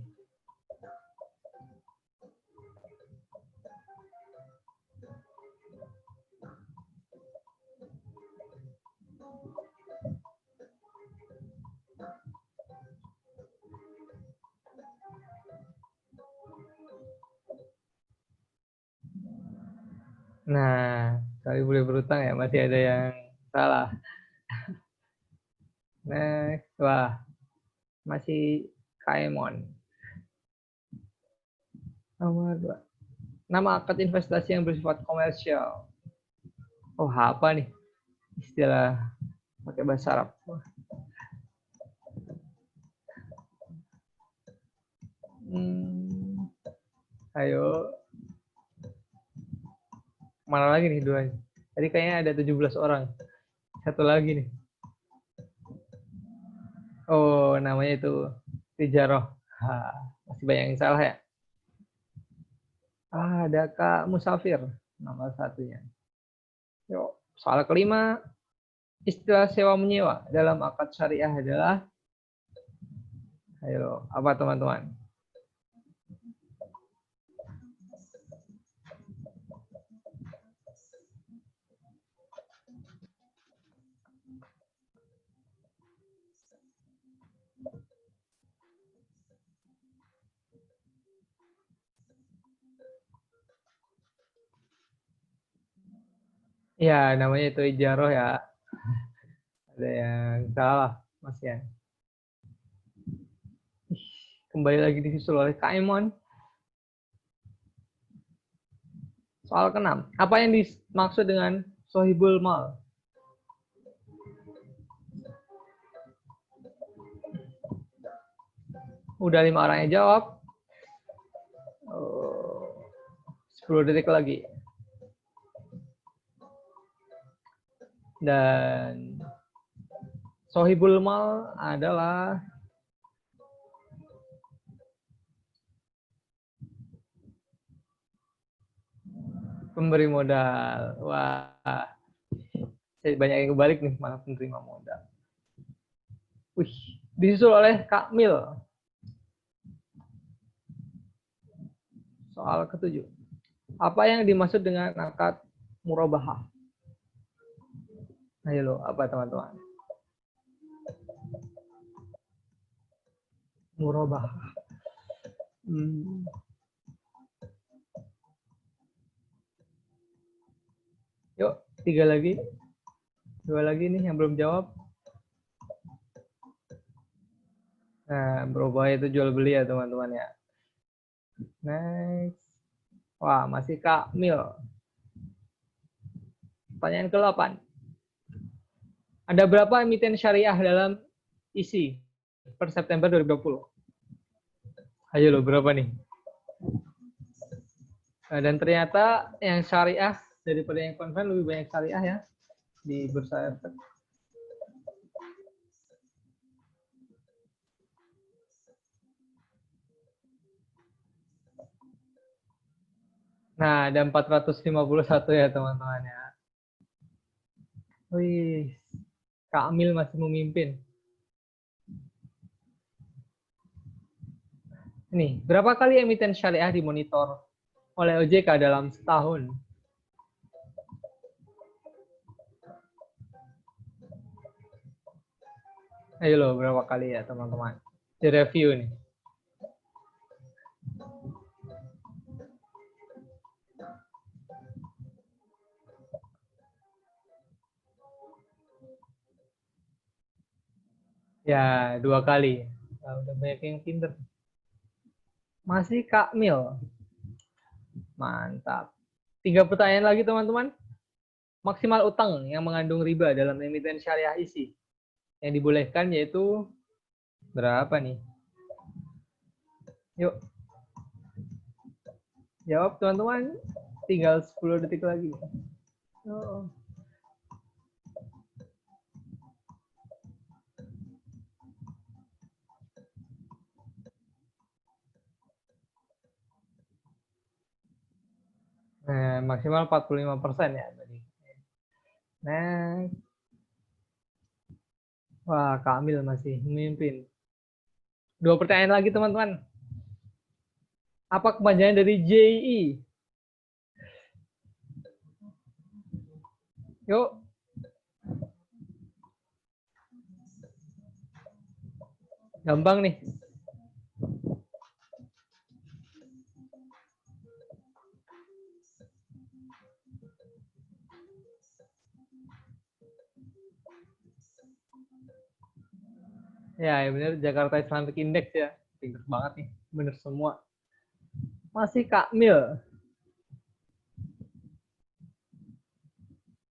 Nah, kali boleh berutang ya, masih ada yang salah. Next, wah, masih Kaimon. Nomor 2. Nama akad investasi yang bersifat komersial. Oh, apa nih istilah pakai bahasa Arab? Ayo, mana lagi nih dua? Tadi kayaknya ada 17 orang. Satu lagi nih. Oh, namanya itu tijaroh. Masih banyak yang salah ya. Ada Kak Musafir, nomor satunya. Yuk, soal kelima, istilah sewa menyewa dalam akad syariah adalah, ayo, apa teman-teman? Ya, namanya itu ijaroh ya. Ada yang salah, Mas ya. Kembali lagi disusul oleh Kak Emon. Soal keenam, apa yang dimaksud dengan sohibul mal? Udah 5 orang yang jawab. 10 detik lagi. Dan sohibul mal adalah pemberi modal. Wah, banyak yang kebalik nih, malah penerima modal. Wih, disusul oleh Kak Mil. Soal ketujuh. Apa yang dimaksud dengan akad murabahah? Ayo lo, apa teman-teman? Murabahah. Yuk, 3 lagi. 2 lagi nih yang belum jawab. Nah, berubah itu jual beli ya teman-teman ya. Next. Wah, masih Kak Mil. Pertanyaan ke-8. Ada berapa emiten syariah dalam isi per September 2020? Ayo lo, berapa nih? Nah, dan ternyata yang syariah daripada yang konven lebih banyak syariah ya di Bursa Efek. Nah, ada 451 ya teman-teman ya. Wih, Kak Amil masih memimpin. Nih, berapa kali emiten syariah dimonitor oleh OJK dalam setahun? Ayo lo, berapa kali ya teman-teman? Di review nih. Ya, 2 kali. Nah, udah banyak yang pinter. Masih Kak Mil. Mantap. 3 pertanyaan lagi teman-teman. Maksimal utang yang mengandung riba dalam emiten syariah isi. Yang dibolehkan yaitu berapa nih? Yuk. Jawab teman-teman. Tinggal 10 detik lagi. Oh. Nah, maksimal 45% ya tadi. Nah, wah, Kamil masih memimpin. 2 pertanyaan lagi teman-teman. Apa kepanjangan dari JI? Yuk. Gampang nih. Ya, benar, Jakarta Islamic Index ya. Pinter banget nih. Bener semua. Masih Kak Mil.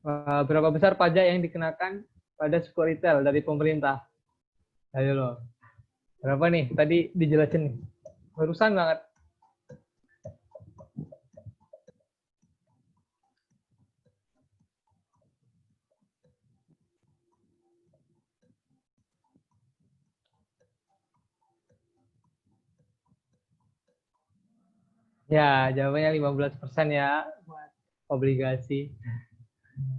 Berapa besar pajak yang dikenakan pada suku retail dari pemerintah? Ayo loh. Berapa nih? Tadi dijelasin nih. Barusan banget. Ya, jawabannya 15% ya. Buat obligasi.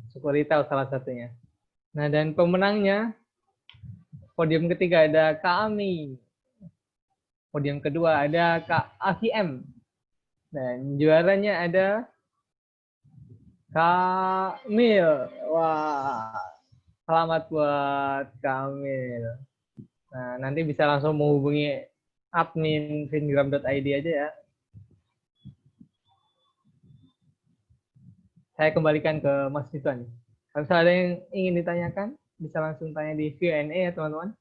Suku retail salah satunya. Nah, dan pemenangnya, podium ketiga ada Kak Ami. Podium kedua ada Kak AVM. Dan juaranya ada Kak Mil. Wah, selamat buat Kak Mil. Nah, nanti bisa langsung menghubungi admin fingram.id aja ya. Saya kembalikan ke Mas Ridwan. Kalau misalnya ada yang ingin ditanyakan, bisa langsung tanya di Q&A ya teman-teman.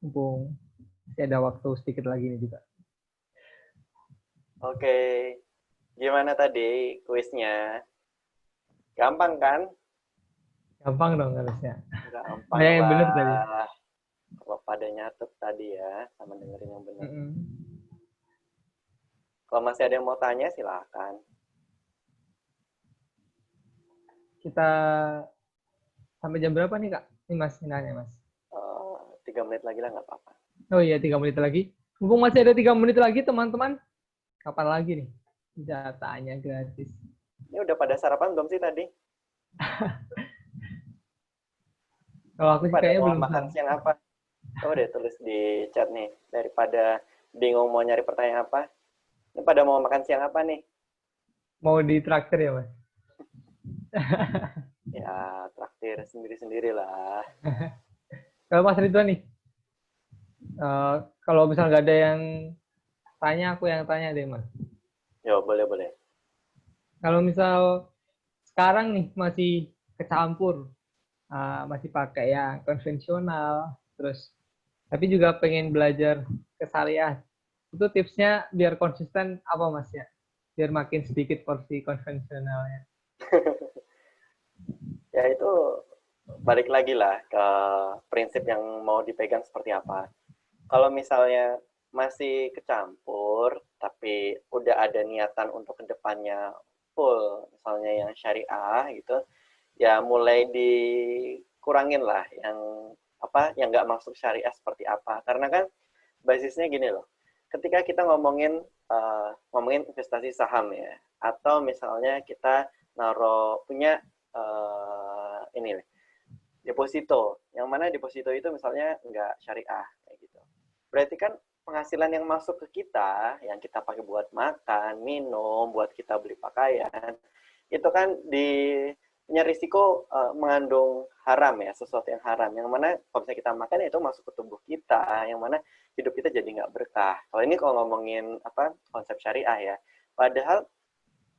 Mumpung masih ada waktu sedikit lagi nih juga. Oke, gimana tadi kuisnya? Gampang kan? Gampang dong harusnya. Gampang Banyak yang bener tadi. lah. Kalau pada nyatet tadi ya, sama dengerin yang benar. Kalau masih ada yang mau tanya, silahkan. Kita sampai jam berapa nih Kak? Ini Mas, nanya Mas. 3 menit lagi lah, nggak apa-apa. Oh iya, 3 menit lagi. Mumpung masih ada 3 menit lagi teman-teman. Kapan lagi nih? Bisa tanya gratis. Ini udah pada sarapan belum sih tadi? Kalau aku Ini sih pada kayaknya mau belum. makan siang apa? Coba deh tulis di chat nih. Daripada bingung mau nyari pertanyaan apa. Ini pada mau makan siang apa nih? Mau ditraktir ya Mas? Ya, traktir sendiri-sendiri lah. Kalau Mas Ridwan nih, kalau misalnya nggak ada yang tanya, aku yang tanya deh Mas. Yo, boleh-boleh. Kalau misal sekarang nih masih kecampur, masih pakai yang konvensional, terus tapi juga pengen belajar ke syariah, itu tipsnya biar konsisten apa Mas ya? Biar makin sedikit porsi konvensionalnya. Ya itu balik lagi lah ke prinsip yang mau dipegang seperti apa. Kalau misalnya masih kecampur, tapi udah ada niatan untuk kedepannya full, misalnya yang syariah gitu, ya mulai dikurangin lah yang apa yang nggak masuk syariah seperti apa. Karena kan basisnya gini loh, ketika kita ngomongin investasi saham ya, atau misalnya kita punya ini nih, deposito, yang mana deposito itu misalnya nggak syariah kayak gitu. Berarti kan penghasilan yang masuk ke kita, yang kita pakai buat makan, minum, buat kita beli pakaian, itu kan punya risiko mengandung haram ya, sesuatu yang haram. Yang mana kalau misalnya kita makan itu masuk ke tubuh kita, yang mana hidup kita jadi nggak berkah. Kalau ini kalau ngomongin konsep syariah ya, padahal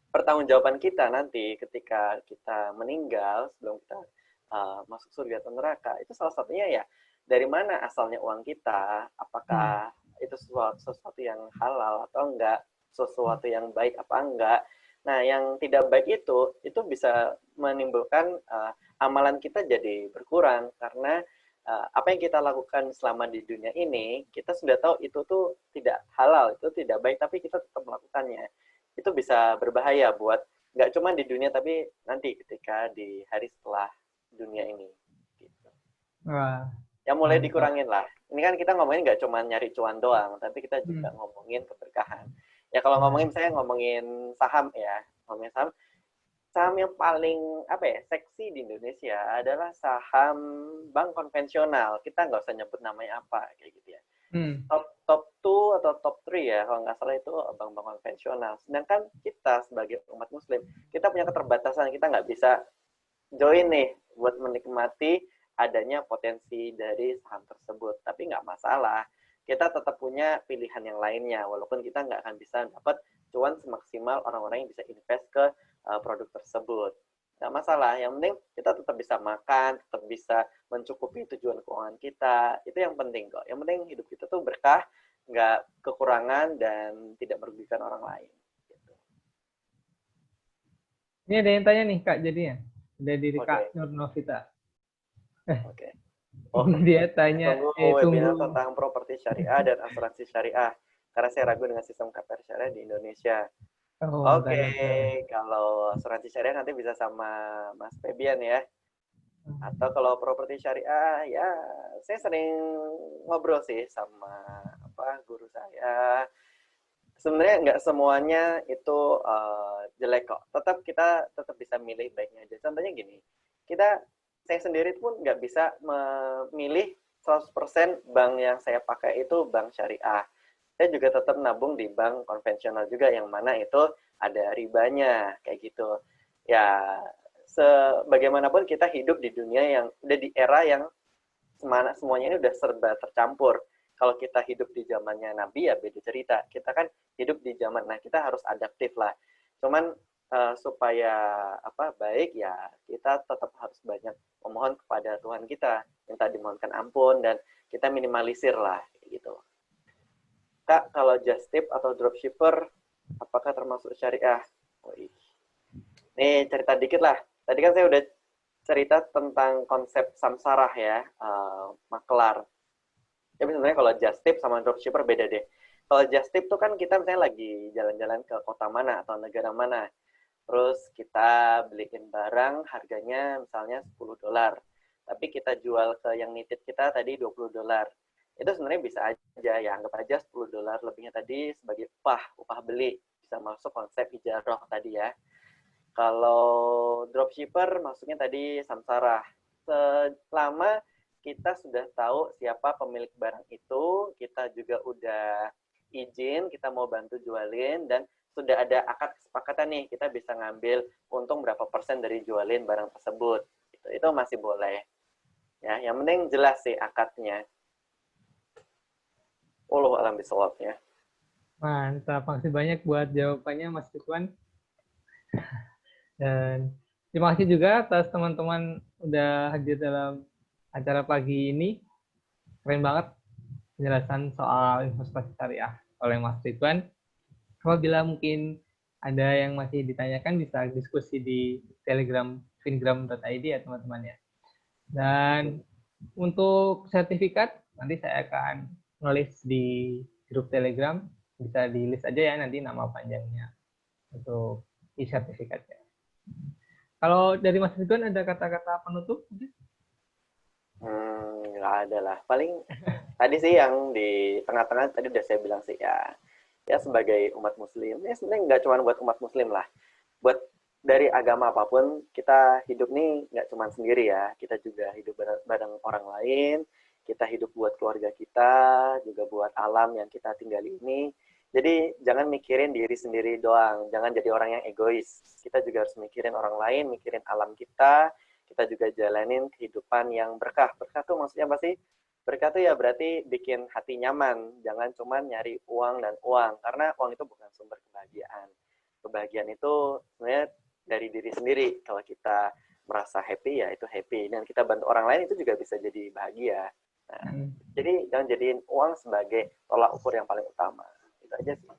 pertanggungjawaban kita nanti ketika kita meninggal sebelum kita masuk surga atau neraka itu salah satunya ya dari mana asalnya uang kita, apakah itu sesuatu yang halal atau enggak, sesuatu yang baik apa enggak. Nah, yang tidak baik itu bisa menimbulkan amalan kita jadi berkurang karena apa yang kita lakukan selama di dunia ini, kita sudah tahu itu tuh tidak halal, itu tidak baik, tapi kita tetap melakukannya. Itu bisa berbahaya buat nggak cuma di dunia, tapi nanti ketika di hari setelah dunia ini. Gitu. Wah, Ya mulai mantap. dikurangin lah. Ini kan kita ngomongin nggak cuma nyari cuan doang, tapi kita juga ngomongin keberkahan. Ya kalau ngomongin saya ngomongin saham ya, ngomongin saham, saham yang paling seksi di Indonesia adalah saham bank konvensional. Kita nggak usah nyebut namanya apa kayak gitu ya. Top 2 atau top 3 ya kalau nggak salah itu bank-bank konvensional. Sedangkan kita sebagai umat muslim, kita punya keterbatasan, kita nggak bisa join nih buat menikmati adanya potensi dari saham tersebut. Tapi nggak masalah, kita tetap punya pilihan yang lainnya, walaupun kita nggak akan bisa dapat cuan semaksimal orang-orang yang bisa invest ke produk tersebut. Nggak masalah, yang penting kita tetap bisa makan, tetap bisa mencukupi tujuan keuangan kita, itu yang penting kok. Yang penting hidup kita tuh berkah, nggak kekurangan, dan tidak merugikan orang lain. Gitu. Ini ada yang tanya nih Kak jadinya. Udah diri Oke, Kak Nur Novita. oke. Oh, Dia tanya, tunggu webinar tunggu. tentang properti syariah dan asuransi syariah. Karena saya ragu dengan sistem KPR syariah di Indonesia. Oh, Oke, bentar, bentar. kalau asuransi syariah nanti bisa sama Mas Febian ya. Atau kalau properti syariah, ya saya sering ngobrol sih sama guru saya. Sebenarnya nggak semuanya itu jelek kok. Kita tetap bisa milih baiknya aja. Contohnya gini, saya sendiri pun nggak bisa memilih 100% bank yang saya pakai itu bank syariah. Saya juga tetap nabung di bank konvensional juga yang mana itu ada ribanya kayak gitu. Ya, sebagaimanapun kita hidup di dunia yang udah di era yang semuanya ini udah serba tercampur. Kalau kita hidup di zamannya Nabi ya beda cerita. Kita kan hidup di zaman, nah kita harus adaptif lah. Cuman supaya baik ya kita tetap harus banyak memohon kepada Tuhan kita, minta dimohonkan ampun dan kita minimalisir lah gitu. Kak, kalau just tip atau dropshipper apakah termasuk syariah? Nih cerita dikit lah. Tadi kan saya udah cerita tentang konsep samsarah ya, makelar. Tapi sebenarnya kalau just tip sama dropshipper beda deh. Kalau just tip tuh kan kita misalnya lagi jalan-jalan ke kota mana atau negara mana. Terus kita beliin barang harganya misalnya $10. Tapi kita jual ke yang nitip kita tadi $20. Itu sebenarnya bisa aja ya, anggap aja $10 lebihnya tadi sebagai upah beli. Bisa masuk konsep ijarah tadi ya. Kalau dropshipper maksudnya tadi samsara. Selama kita sudah tahu siapa pemilik barang itu, kita juga udah izin, kita mau bantu jualin, dan sudah ada akad kesepakatan nih, kita bisa ngambil untung berapa persen dari jualin barang tersebut. Itu masih boleh. Ya, yang penting jelas sih akadnya. Wallahu a'lam bishawab ya. Mantap, makasih banyak buat jawabannya Mas Ridwan. Dan terima kasih juga atas teman-teman udah hadir dalam acara pagi ini. Keren banget penjelasan soal investasi syariah oleh Mas Ridwan. Apabila mungkin ada yang masih ditanyakan bisa diskusi di Telegram fingram.id ya teman-teman ya. Dan untuk sertifikat nanti saya akan nulis di grup Telegram, bisa di list aja ya nanti nama panjangnya untuk e-sertifikatnya. Kalau dari Mas Ridwan ada kata-kata penutup? Nggak ada lah. Paling tadi sih yang di tengah-tengah tadi udah saya bilang sih ya sebagai umat muslim, ya sebenarnya nggak cuma buat umat muslim lah. Buat dari agama apapun, kita hidup nih nggak cuma sendiri ya. Kita juga hidup bareng orang lain, kita hidup buat keluarga kita, juga buat alam yang kita tinggali ini. Jadi jangan mikirin diri sendiri doang, jangan jadi orang yang egois. Kita juga harus mikirin orang lain, mikirin alam kita juga jalanin kehidupan yang berkah. Berkah tuh maksudnya apa sih? Berkah tuh ya berarti bikin hati nyaman, jangan cuma nyari uang dan uang, karena uang itu bukan sumber kebahagiaan. Kebahagiaan itu sebenarnya dari diri sendiri. Kalau kita merasa happy ya itu happy, dan kita bantu orang lain itu juga bisa jadi bahagia. Nah, jadi jangan jadiin uang sebagai tolak ukur yang paling utama. Itu aja sih.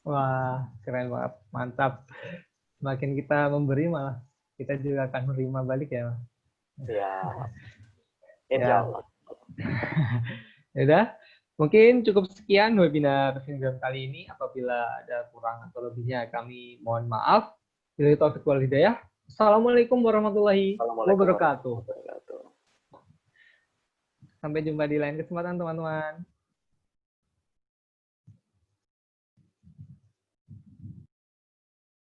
Wah, keren banget. Mantap. Semakin kita memberi malah kita juga akan menerima balik ya. Ya. Ya. Insya Allah. Udah, mungkin cukup sekian webinar Fingram kali ini. Apabila ada kurang atau lebihnya kami mohon maaf. Billahi taufiq wal hidayah. Assalamualaikum warahmatullahi wabarakatuh. Sampai jumpa di lain kesempatan teman-teman.